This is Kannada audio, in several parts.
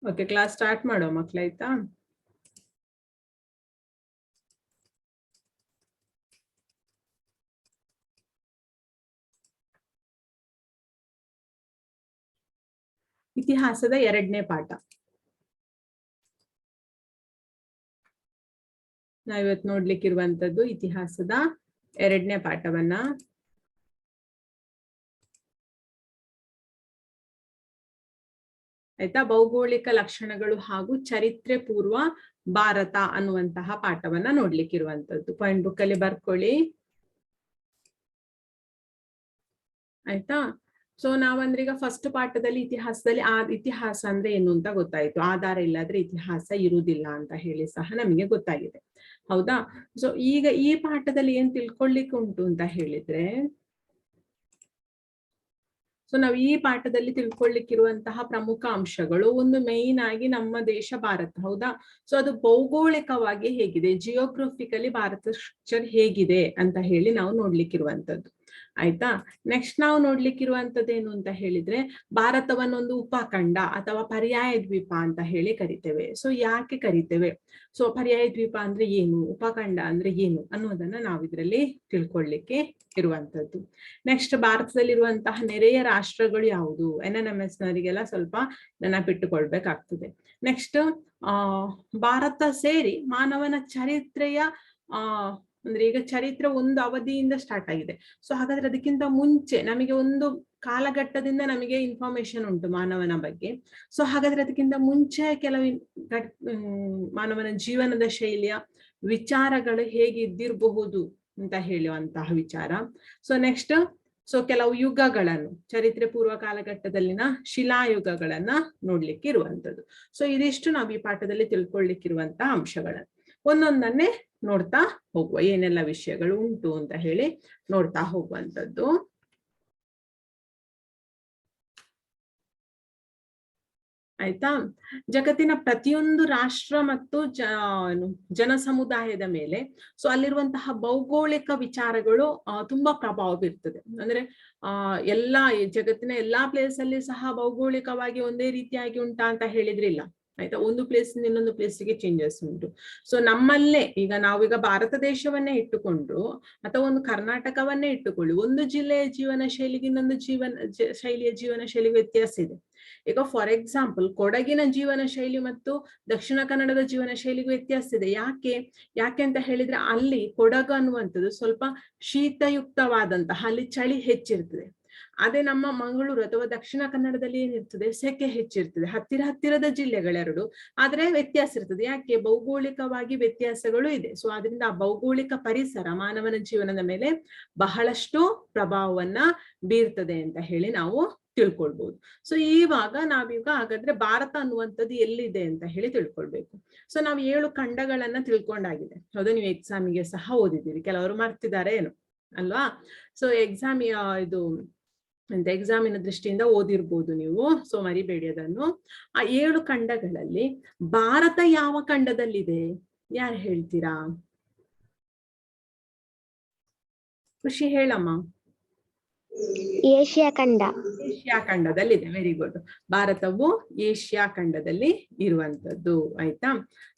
ಓಕೆ, ಕ್ಲಾಸ್ ಸ್ಟಾರ್ಟ್ ಮಾಡೋ ಮಕ್ಕಳಾಯ್ತಾ? ಇತಿಹಾಸದ 2ನೇ ಪಾಠ ನಾವಿವತ್ತು ನೋಡ್ಲಿಕ್ಕಿರುವಂತದ್ದು ಇತಿಹಾಸದ 2ನೇ ಪಾಠವನ್ನ. ಆಯ್ತಾ? ಭೌಗೋಳಿಕ ಲಕ್ಷಣಗಳು ಹಾಗೂ ಚರಿತ್ರೆ ಪೂರ್ವ ಭಾರತ ಅನ್ನುವಂತಹ ಪಾಠವನ್ನ ನೋಡ್ಲಿಕ್ಕಿರುವಂತದ್ದು. ಪಾಯಿಂಟ್ ಬುಕ್ ಅಲ್ಲಿ ಬರ್ಕೊಳ್ಳಿ. ಆಯ್ತಾ? ಸೊ ನಾವಂದ್ರೆ ಈಗ ಫಸ್ಟ್ ಪಾಠದಲ್ಲಿ ಇತಿಹಾಸದಲ್ಲಿ ಇತಿಹಾಸ ಅಂದ್ರೆ ಏನು ಅಂತ ಗೊತ್ತಾಯ್ತು. ಆಧಾರ ಇಲ್ಲದ್ರೆ ಇತಿಹಾಸ ಇರುವುದಿಲ್ಲ ಅಂತ ಹೇಳಿ ಸಹ ನಮಗೆ ಗೊತ್ತಾಗಿದೆ. ಹೌದಾ? ಸೊ ಈಗ ಈ ಪಾಠದಲ್ಲಿ ಏನ್ ತಿಳ್ಕೊಳ್ಳಿಕ್ಕೆ ಉಂಟು ಅಂತ ಹೇಳಿದ್ರೆ, ಸೊ ನಾವು ಈ ಪಾಠದಲ್ಲಿ ತಿಳ್ಕೊಳ್ಳಿಕ್ಕಿರುವಂತಹ ಪ್ರಮುಖ ಅಂಶಗಳು, ಒಂದು ಮೇಯ್ನ್ ಆಗಿ ನಮ್ಮ ದೇಶ ಭಾರತ. ಹೌದಾ? ಸೊ ಅದು ಭೌಗೋಳಿಕವಾಗಿ ಹೇಗಿದೆ, ಜಿಯೋಗ್ರಫಿಕಲಿ ಭಾರತ ಸ್ಟ್ರಕ್ಚರ್ ಹೇಗಿದೆ ಅಂತ ಹೇಳಿ ನಾವು ನೋಡ್ಲಿಕ್ಕಿರುವಂತದ್ದು. ಆಯ್ತಾ? ನೆಕ್ಸ್ಟ್ ನಾವು ನೋಡ್ಲಿಕ್ಕಿರುವಂತದ್ದು ಏನು ಅಂತ ಹೇಳಿದ್ರೆ, ಭಾರತವನ್ನೊಂದು ಉಪಖಂಡ ಅಥವಾ ಪರ್ಯಾಯ ದ್ವೀಪ ಅಂತ ಹೇಳಿ ಕರಿತೇವೆ. ಸೊ ಯಾಕೆ ಕರಿತೇವೆ, ಸೊ ಪರ್ಯಾಯ ದ್ವೀಪ ಅಂದ್ರೆ ಏನು, ಉಪಖಂಡ ಅಂದ್ರೆ ಏನು ಅನ್ನೋದನ್ನ ನಾವು ಇದರಲ್ಲಿ ತಿಳ್ಕೊಳ್ಳಿಕ್ಕೆ ಇರುವಂತದ್ದು. ನೆಕ್ಸ್ಟ್ ಭಾರತದಲ್ಲಿರುವಂತಹ ನೆರೆಯ ರಾಷ್ಟ್ರಗಳು ಯಾವುದು, NNMS ನವರಿಗೆಲ್ಲ ಸ್ವಲ್ಪ ನೆನಪಿಟ್ಟುಕೊಳ್ಬೇಕಾಗ್ತದೆ. ನೆಕ್ಸ್ಟ್ ಭಾರತ ಸೇರಿ ಮಾನವನ ಚರಿತ್ರೆಯ ಅಂದ್ರೆ ಈಗ ಚರಿತ್ರೆ ಒಂದು ಅವಧಿಯಿಂದ ಸ್ಟಾರ್ಟ್ ಆಗಿದೆ. ಸೊ ಹಾಗಾದ್ರೆ ಅದಕ್ಕಿಂತ ಮುಂಚೆ ನಮಗೆ ಒಂದು ಕಾಲಘಟ್ಟದಿಂದ ನಮಗೆ ಇನ್ಫಾರ್ಮೇಶನ್ ಉಂಟು ಮಾನವನ ಬಗ್ಗೆ. ಸೊ ಹಾಗಾದ್ರೆ ಅದಕ್ಕಿಂತ ಮುಂಚೆ ಕೆಲವು ಮಾನವನ ಜೀವನದ ಶೈಲಿಯ ವಿಚಾರಗಳು ಹೇಗಿದ್ದಿರಬಹುದು ಅಂತ ಹೇಳುವಂತಹ ವಿಚಾರ. ಸೊ ನೆಕ್ಸ್ಟ್ ಕೆಲವು ಯುಗಗಳನ್ನು, ಚರಿತ್ರೆ ಪೂರ್ವ ಕಾಲಘಟ್ಟದಲ್ಲಿನ ಶಿಲಾಯುಗಗಳನ್ನ ನೋಡ್ಲಿಕ್ಕೆ ಇರುವಂತದ್ದು. ಸೊ ಇದಿಷ್ಟು ನಾವು ಈ ಪಾಠದಲ್ಲಿ ತಿಳ್ಕೊಳ್ಳಿಕ್ಕಿರುವಂತಹ ಅಂಶಗಳನ್ನು ಒಂದೊಂದನ್ನೇ ನೋಡ್ತಾ ಹೋಗುವ, ಏನೆಲ್ಲ ವಿಷಯಗಳು ಉಂಟು ಅಂತ ಹೇಳಿ ನೋಡ್ತಾ ಹೋಗುವಂತದ್ದು. ಆಯ್ತಾ? ಜಗತ್ತಿನ ಪ್ರತಿಯೊಂದು ರಾಷ್ಟ್ರ ಮತ್ತು ಜನ ಸಮುದಾಯದ ಮೇಲೆ ಸೊ ಅಲ್ಲಿರುವಂತಹ ಭೌಗೋಳಿಕ ವಿಚಾರಗಳು ತುಂಬಾ ಪ್ರಭಾವ ಬೀರ್ತದೆ. ಅಂದ್ರೆ ಎಲ್ಲಾ ಜಗತ್ತಿನ ಎಲ್ಲಾ ಪ್ಲೇಸ್ ಅಲ್ಲಿ ಸಹ ಭೌಗೋಳಿಕವಾಗಿ ಒಂದೇ ರೀತಿಯಾಗಿ ಉಂಟಾ ಅಂತ ಹೇಳಿದ್ರಿಲ್ಲ. ಆಯ್ತಾ? ಒಂದು ಪ್ಲೇಸ್ ಇನ್ನೊಂದು ಪ್ಲೇಸ್ಗೆ ಚೇಂಜಸ್ ಉಂಟು. ಸೊ ನಮ್ಮಲ್ಲೇ ಈಗ ನಾವೀಗ ಭಾರತ ದೇಶವನ್ನೇ ಇಟ್ಟುಕೊಂಡು ಅಥವಾ ಒಂದು ಕರ್ನಾಟಕವನ್ನೇ ಇಟ್ಟುಕೊಳ್ಳಿ, ಒಂದು ಜಿಲ್ಲೆಯ ಜೀವನ ಶೈಲಿಗೆ ಇನ್ನೊಂದು ಶೈಲಿಯ ಜೀವನ ಶೈಲಿಗೆ ವ್ಯತ್ಯಾಸ ಇದೆ. ಈಗ ಫಾರ್ ಎಕ್ಸಾಂಪಲ್ ಕೊಡಗಿನ ಜೀವನ ಶೈಲಿ ಮತ್ತು ದಕ್ಷಿಣ ಕನ್ನಡದ ಜೀವನ ಶೈಲಿಗೆ ವ್ಯತ್ಯಾಸ ಇದೆ. ಯಾಕೆ ಅಂತ ಹೇಳಿದ್ರೆ ಅಲ್ಲಿ ಕೊಡಗು ಅನ್ನುವಂಥದ್ದು ಸ್ವಲ್ಪ ಶೀತಯುಕ್ತವಾದಂತಹ, ಅಲ್ಲಿ ಚಳಿ ಹೆಚ್ಚಿರ್ತದೆ. ಅದೇ ನಮ್ಮ ಮಂಗಳೂರು ಅಥವಾ ದಕ್ಷಿಣ ಕನ್ನಡದಲ್ಲಿ ಏನಿರ್ತದೆ, ಸೆಕೆ ಹೆಚ್ಚಿರ್ತದೆ. ಹತ್ತಿರದ ಜಿಲ್ಲೆಗಳೆರಡು, ಆದ್ರೆ ವ್ಯತ್ಯಾಸ ಇರ್ತದೆ. ಯಾಕೆ? ಭೌಗೋಳಿಕವಾಗಿ ವ್ಯತ್ಯಾಸಗಳು ಇದೆ. ಸೊ ಆದ್ರಿಂದ ಆ ಭೌಗೋಳಿಕ ಪರಿಸರ ಮಾನವನ ಜೀವನದ ಮೇಲೆ ಬಹಳಷ್ಟು ಪ್ರಭಾವವನ್ನ ಬೀರ್ತದೆ ಅಂತ ಹೇಳಿ ನಾವು ತಿಳ್ಕೊಳ್ಬಹುದು. ಸೊ ಇವಾಗ ನಾವೀಗ ಹಾಗಾದ್ರೆ ಭಾರತ ಅನ್ನುವಂಥದ್ದು ಎಲ್ಲಿದೆ ಅಂತ ಹೇಳಿ ತಿಳ್ಕೊಳ್ಬೇಕು. ಸೊ ನಾವು 7 ಖಂಡಗಳನ್ನ ತಿಳ್ಕೊಂಡಾಗಿದೆ. ಹೌದಾ? ನೀವು ಎಕ್ಸಾಮಿಗೆ ಸಹ ಓದಿದ್ದೀರಿ, ಕೆಲವರು ಮರ್ತಿದ್ದಾರೆ ಏನು ಅಲ್ವಾ? ಸೊ ಎಕ್ಸಾಮಿನ ದೃಷ್ಟಿಯಿಂದ ಓದಿರ್ಬೋದು ನೀವು, ಸೊ ಮರಿಬೇಡಿ ಅದನ್ನು. ಆ 7 ಖಂಡಗಳಲ್ಲಿ ಭಾರತ ಯಾವ ಖಂಡದಲ್ಲಿದೆ, ಯಾರು ಹೇಳ್ತೀರಾ? ಖುಷಿ ಹೇಳಮ್ಮ. ಏಷ್ಯಾ ಖಂಡ. ಏಷ್ಯಾ ಖಂಡದಲ್ಲಿದೆ. Very good. ಭಾರತವು ಏಷ್ಯಾ ಖಂಡದಲ್ಲಿ ಇರುವಂತದ್ದು. ಆಯ್ತಾ?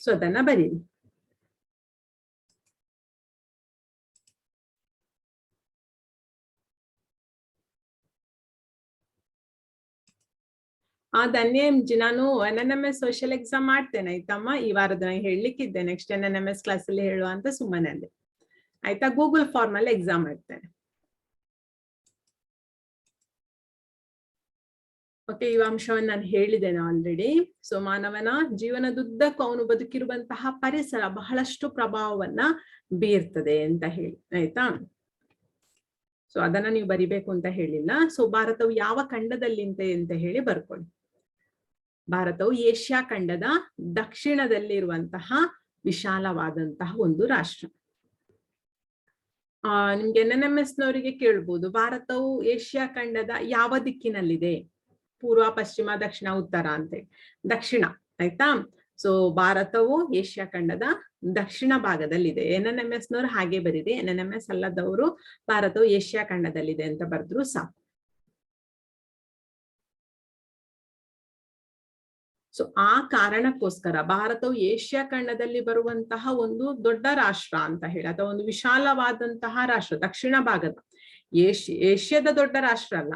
ಸೊ ಅದನ್ನ ಬರೀರಿ. ಧನ್ಯಂಜಿ, ನಾನು NNMS ಸೋಷಿಯಲ್ ಎಕ್ಸಾಮ್ ಮಾಡ್ತೇನೆ. ಆಯ್ತಮ್ಮ? ಈ ವಾರದ ಹೇಳಲಿಕ್ಕಿದ್ದೆ, ನೆಕ್ಸ್ಟ್ NNMS ಕ್ಲಾಸ್ ಅಲ್ಲಿ ಹೇಳುವ ಅಂತ ಸುಮ್ಮನೆ ಅಲ್ಲಿ. ಆಯ್ತಾ? ಗೂಗಲ್ ಫಾರ್ಮ್ ಅಲ್ಲಿ ಎಕ್ಸಾಮ್ ಮಾಡ್ತೇನೆ. ಓಕೆ, ಈ ಅಂಶವನ್ನು ನಾನು ಹೇಳಿದ್ದೇನೆ ಆಲ್ರೆಡಿ. ಸೊ ಮಾನವನ ಜೀವನದುದ್ದಕ್ಕೂ ಅವನು ಬದುಕಿರುವಂತಹ ಪರಿಸರ ಬಹಳಷ್ಟು ಪ್ರಭಾವವನ್ನ ಬೀರ್ತದೆ ಅಂತ ಹೇಳಿ. ಆಯ್ತಾ? ಸೊ ಅದನ್ನ ನೀವು ಬರಿಬೇಕು ಅಂತ ಹೇಳಿಲ್ಲ. ಸೊ ಭಾರತವು ಯಾವ ಖಂಡದಲ್ಲಿ ಅಂತ ಹೇಳಿ ಬರ್ಕೊಳ್ಳಿ. ಭಾರತವು ಏಷ್ಯಾ ಖಂಡದ ದಕ್ಷಿಣದಲ್ಲಿರುವಂತಹ ವಿಶಾಲವಾದಂತಹ ಒಂದು ರಾಷ್ಟ್ರ. ನಿಮ್ಗೆ NNMS ನವರಿಗೆ ಕೇಳ್ಬೋದು, ಭಾರತವು ಏಷ್ಯಾ ಖಂಡದ ಯಾವ ದಿಕ್ಕಿನಲ್ಲಿದೆ? ಪೂರ್ವ, ಪಶ್ಚಿಮ, ದಕ್ಷಿಣ, ಉತ್ತರ ಅಂತೇಳಿ. ದಕ್ಷಿಣ. ಆಯ್ತಾ? ಸೊ ಭಾರತವು ಏಷ್ಯಾ ಖಂಡದ ದಕ್ಷಿಣ ಭಾಗದಲ್ಲಿದೆ. NNMS ನವರು ಹಾಗೆ ಬರೀರಿ, NNMS ಅಲ್ಲದವರು ಭಾರತವು ಏಷ್ಯಾ ಖಂಡದಲ್ಲಿದೆ ಅಂತ ಬರೆದ್ರು ಸಾಕು. ಸೊ ಆ ಕಾರಣಕ್ಕೋಸ್ಕರ ಭಾರತವು ಏಷ್ಯಾ ಖಂಡದಲ್ಲಿ ಬರುವಂತಹ ಒಂದು ದೊಡ್ಡ ರಾಷ್ಟ್ರ ಅಂತ ಹೇಳಿ, ಅಥವಾ ಒಂದು ವಿಶಾಲವಾದಂತಹ ರಾಷ್ಟ್ರ, ದಕ್ಷಿಣ ಭಾಗದ ಏಷ್ಯಾದ ದೊಡ್ಡ ರಾಷ್ಟ್ರ ಅಲ್ಲ,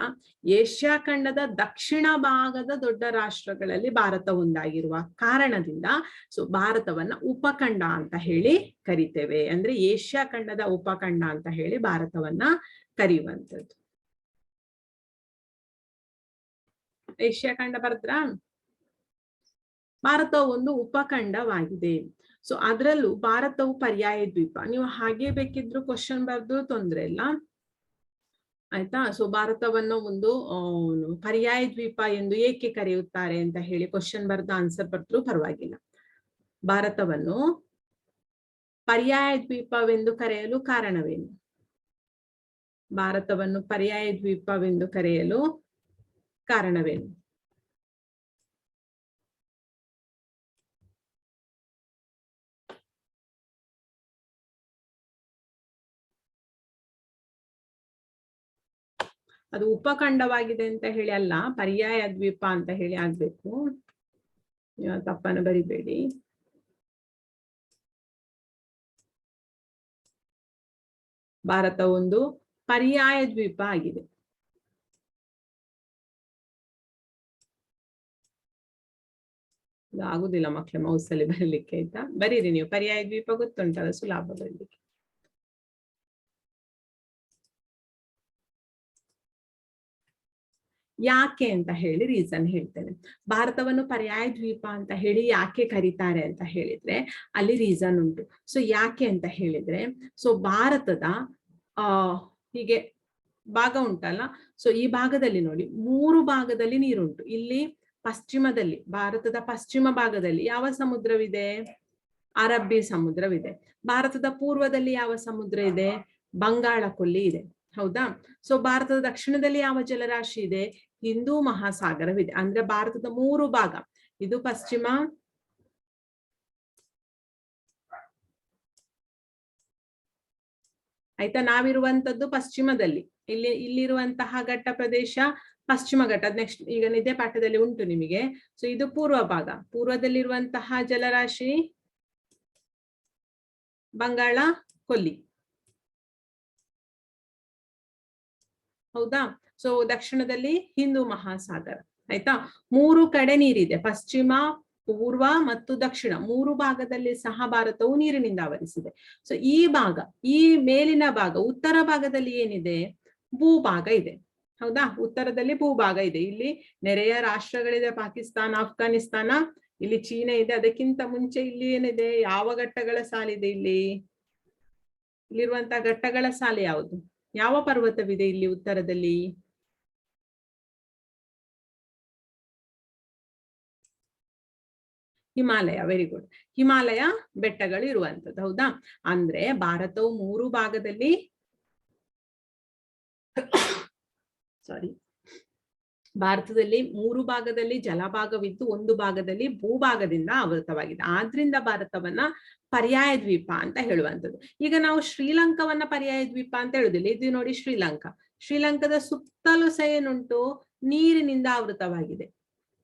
ಏಷ್ಯಾ ಖಂಡದ ದಕ್ಷಿಣ ಭಾಗದ ದೊಡ್ಡ ರಾಷ್ಟ್ರಗಳಲ್ಲಿ ಭಾರತ ಒಂದಾಗಿರುವ ಕಾರಣದಿಂದ ಸೊ ಭಾರತವನ್ನ ಉಪಖಂಡ ಅಂತ ಹೇಳಿ ಕರಿತೇವೆ. ಅಂದ್ರೆ ಏಷ್ಯಾ ಖಂಡದ ಉಪಖಂಡ ಅಂತ ಹೇಳಿ ಭಾರತವನ್ನ ಕರೆಯುವಂಥದ್ದು. ಏಷ್ಯಾ ಖಂಡ ಬರದ್ರ? ಭಾರತ ಒಂದು ಉಪಖಂಡವಾಗಿದೆ. ಸೊ ಅದರಲ್ಲೂ ಭಾರತವು ಪರ್ಯಾಯ ದ್ವೀಪ. ನೀವು ಹಾಗೆ ಬೇಕಿದ್ರು ಕ್ವಶನ್ ಬರ್ದು ತೊಂದ್ರೆ ಇಲ್ಲ, ಆಯ್ತಾ. ಸೊ ಭಾರತವನ್ನು ಒಂದು ಪರ್ಯಾಯ ದ್ವೀಪ ಎಂದು ಏಕೆ ಕರೆಯುತ್ತಾರೆ ಅಂತ ಹೇಳಿ ಕ್ವಶನ್ ಬರ್ದು ಆನ್ಸರ್ ಬರ್ತರೂ ಪರವಾಗಿಲ್ಲ. ಭಾರತವನ್ನು ಪರ್ಯಾಯ ದ್ವೀಪವೆಂದು ಕರೆಯಲು ಕಾರಣವೇನು? ಭಾರತವನ್ನು ಪರ್ಯಾಯ ದ್ವೀಪವೆಂದು ಕರೆಯಲು ಕಾರಣವೇನು? ಅದು ಉಪಖಂಡವಾಗಿದೆ ಅಂತ ಹೇಳಿ ಅಲ್ಲ, ಪರ್ಯಾಯ ದ್ವೀಪ ಅಂತ ಹೇಳಿ ಆಗ್ಬೇಕು. ತಪ್ಪನ್ನು ಬರಿಬೇಡಿ. ಭಾರತ ಒಂದು ಪರ್ಯಾಯ ದ್ವೀಪ ಆಗಿದೆ. ಆಗುದಿಲ್ಲ ಮಕ್ಕಳ ಮೌಸಲ್ಲಿ ಬರಲಿಕ್ಕೆ, ಆಯ್ತಾ. ಬರೀರಿ ನೀವು, ಪರ್ಯಾಯ ದ್ವೀಪ ಗೊತ್ತುಂಟಲ್ಲ, ಸುಲಭ ಬರಲಿಕ್ಕೆ. ಯಾಕೆ ಅಂತ ಹೇಳಿ ರೀಸನ್ ಹೇಳ್ತೇನೆ. ಭಾರತವನ್ನು ಪರ್ಯಾಯ ದ್ವೀಪ ಅಂತ ಹೇಳಿ ಯಾಕೆ ಕರೀತಾರೆ ಅಂತ ಹೇಳಿದ್ರೆ ಅಲ್ಲಿ ರೀಸನ್ ಉಂಟು. ಸೊ ಯಾಕೆ ಅಂತ ಹೇಳಿದ್ರೆ, ಸೊ ಭಾರತದ ಹೀಗೆ ಭಾಗ ಉಂಟಲ್ಲ, ಸೊ ಈ ಭಾಗದಲ್ಲಿ ನೋಡಿ 3 ಭಾಗದಲ್ಲಿ ನೀರುಂಟು. ಇಲ್ಲಿ ಪಶ್ಚಿಮದಲ್ಲಿ, ಭಾರತದ ಪಶ್ಚಿಮ ಭಾಗದಲ್ಲಿ ಯಾವ ಸಮುದ್ರವಿದೆ? ಅರಬ್ಬಿ ಸಮುದ್ರವಿದೆ. ಭಾರತದ ಪೂರ್ವದಲ್ಲಿ ಯಾವ ಸಮುದ್ರ ಇದೆ? ಬಂಗಾಳ ಕೊಲ್ಲಿ ಇದೆ, ಹೌದಾ. ಸೊ ಭಾರತದ ದಕ್ಷಿಣದಲ್ಲಿ ಯಾವ ಜಲರಾಶಿ ಇದೆ? ಹಿಂದೂ ಮಹಾಸಾಗರವಿದೆ. ಅಂದ್ರೆ ಭಾರತದ 3 ಭಾಗ, ಇದು ಪಶ್ಚಿಮ, ಆಯ್ತಾ. ನಾವಿರುವಂತದ್ದು ಪಶ್ಚಿಮದಲ್ಲಿ, ಇಲ್ಲಿರುವಂತಹ ಘಟ್ಟ ಪ್ರದೇಶ ಪಶ್ಚಿಮ ಘಟ್ಟ. ನೆಕ್ಸ್ಟ್ ಈಗ ನಿದ್ದೆ ಪಾಠದಲ್ಲಿ ಉಂಟು ನಿಮಗೆ. ಸೊ ಇದು ಪೂರ್ವ ಭಾಗ, ಪೂರ್ವದಲ್ಲಿರುವಂತಹ ಜಲರಾಶಿ ಬಂಗಾಳ ಕೊಲ್ಲಿ, ಹೌದಾ. ಸೊ ದಕ್ಷಿಣದಲ್ಲಿ ಹಿಂದೂ ಮಹಾಸಾಗರ, ಆಯ್ತಾ. 3 ಕಡೆ ನೀರಿದೆ, ಪಶ್ಚಿಮ, ಪೂರ್ವ ಮತ್ತು ದಕ್ಷಿಣ 3 ಭಾಗದಲ್ಲಿ ಸಹ ಭಾರತವು ನೀರಿನಿಂದ ಆವರಿಸಿದೆ. ಸೊ ಈ ಭಾಗ, ಈ ಮೇಲಿನ ಭಾಗ, ಉತ್ತರ ಭಾಗದಲ್ಲಿ ಏನಿದೆ? ಭೂಭಾಗ ಇದೆ, ಹೌದಾ. ಉತ್ತರದಲ್ಲಿ ಭೂಭಾಗ ಇದೆ. ಇಲ್ಲಿ ನೆರೆಯ ರಾಷ್ಟ್ರಗಳಿದೆ, ಪಾಕಿಸ್ತಾನ, ಅಫ್ಘಾನಿಸ್ತಾನ, ಇಲ್ಲಿ ಚೀನಾ ಇದೆ. ಅದಕ್ಕಿಂತ ಮುಂಚೆ ಇಲ್ಲಿ ಏನಿದೆ? ಯಾವ ಘಟ್ಟಗಳ ಸಾಲಿದೆ? ಇಲ್ಲಿರುವಂತಹ ಘಟ್ಟಗಳ ಸಾಲು ಯಾವುದು? ಯಾವ ಪರ್ವತವಿದೆ ಇಲ್ಲಿ ಉತ್ತರದಲ್ಲಿ? ಹಿಮಾಲಯ. Very good. ಹಿಮಾಲಯ ಬೆಟ್ಟಗಳು ಇರುವಂತದ್ದು, ಹೌದಾ. ಅಂದ್ರೆ ಭಾರತವು 3 ಭಾಗದಲ್ಲಿ ಭಾರತದಲ್ಲಿ 3 ಭಾಗದಲ್ಲಿ ಜಲಭಾಗವಿದ್ದು 1 ಭಾಗದಲ್ಲಿ ಭೂಭಾಗದಿಂದ ಆವೃತವಾಗಿದೆ. ಆದ್ರಿಂದ ಭಾರತವನ್ನ ಪರ್ಯಾಯ ದ್ವೀಪ ಅಂತ ಹೇಳುವಂಥದ್ದು. ಈಗ ನಾವು ಶ್ರೀಲಂಕಾವನ್ನ ಪರ್ಯಾಯ ದ್ವೀಪ ಅಂತ ಹೇಳುದಿಲ್ಲ. ಇದು ನೋಡಿ ಶ್ರೀಲಂಕಾ. ಶ್ರೀಲಂಕಾದ ಸುತ್ತಲೂ ಸಹ ಏನುಂಟು? ನೀರಿನಿಂದ ಆವೃತವಾಗಿದೆ,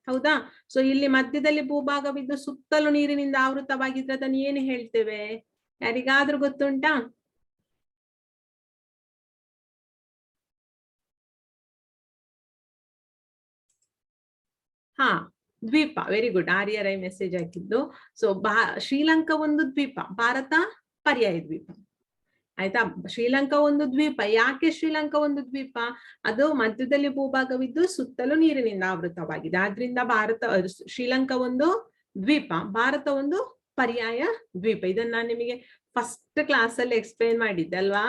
ಹೌದಾ. ಸೊ ಇಲ್ಲಿ ಮಧ್ಯದಲ್ಲಿ ಭೂಭಾಗವಿದ್ದು ಸುತ್ತಲೂ ನೀರಿನಿಂದ ಆವೃತವಾಗಿದ್ರೆ ಅದನ್ನು ಏನು ಹೇಳ್ತೇವೆ? ಯಾರಿಗಾದ್ರೂ ಗೊತ್ತುಂಟಾ? ಹಾ, ದ್ವೀಪ. Very good. ಆರ್ಯರೈ ಮೆಸೇಜ್ ಹಾಕಿದ್ದು. ಸೊ ಶ್ರೀಲಂಕಾ ಒಂದು ದ್ವೀಪ, ಭಾರತ ಪರ್ಯಾಯ ದ್ವೀಪ, ಆಯ್ತಾ. ಶ್ರೀಲಂಕಾ ಒಂದು ದ್ವೀಪ. ಯಾಕೆ ಶ್ರೀಲಂಕಾ ಒಂದು ದ್ವೀಪ? ಅದು ಮಧ್ಯದಲ್ಲಿ ಭೂಭಾಗವಿದ್ದು ಸುತ್ತಲೂ ನೀರಿನಿಂದ ಆವೃತವಾಗಿದೆ. ಆದ್ರಿಂದ ಶ್ರೀಲಂಕಾ ಒಂದು ದ್ವೀಪ, ಭಾರತ ಒಂದು ಪರ್ಯಾಯ ದ್ವೀಪ. ಇದನ್ನ ನಾನು ನಿಮಗೆ ಫಸ್ಟ್ ಕ್ಲಾಸ್ ಅಲ್ಲಿ ಎಕ್ಸ್ಪ್ಲೈನ್ ಮಾಡಿದ್ದೆ ಅಲ್ವಾ?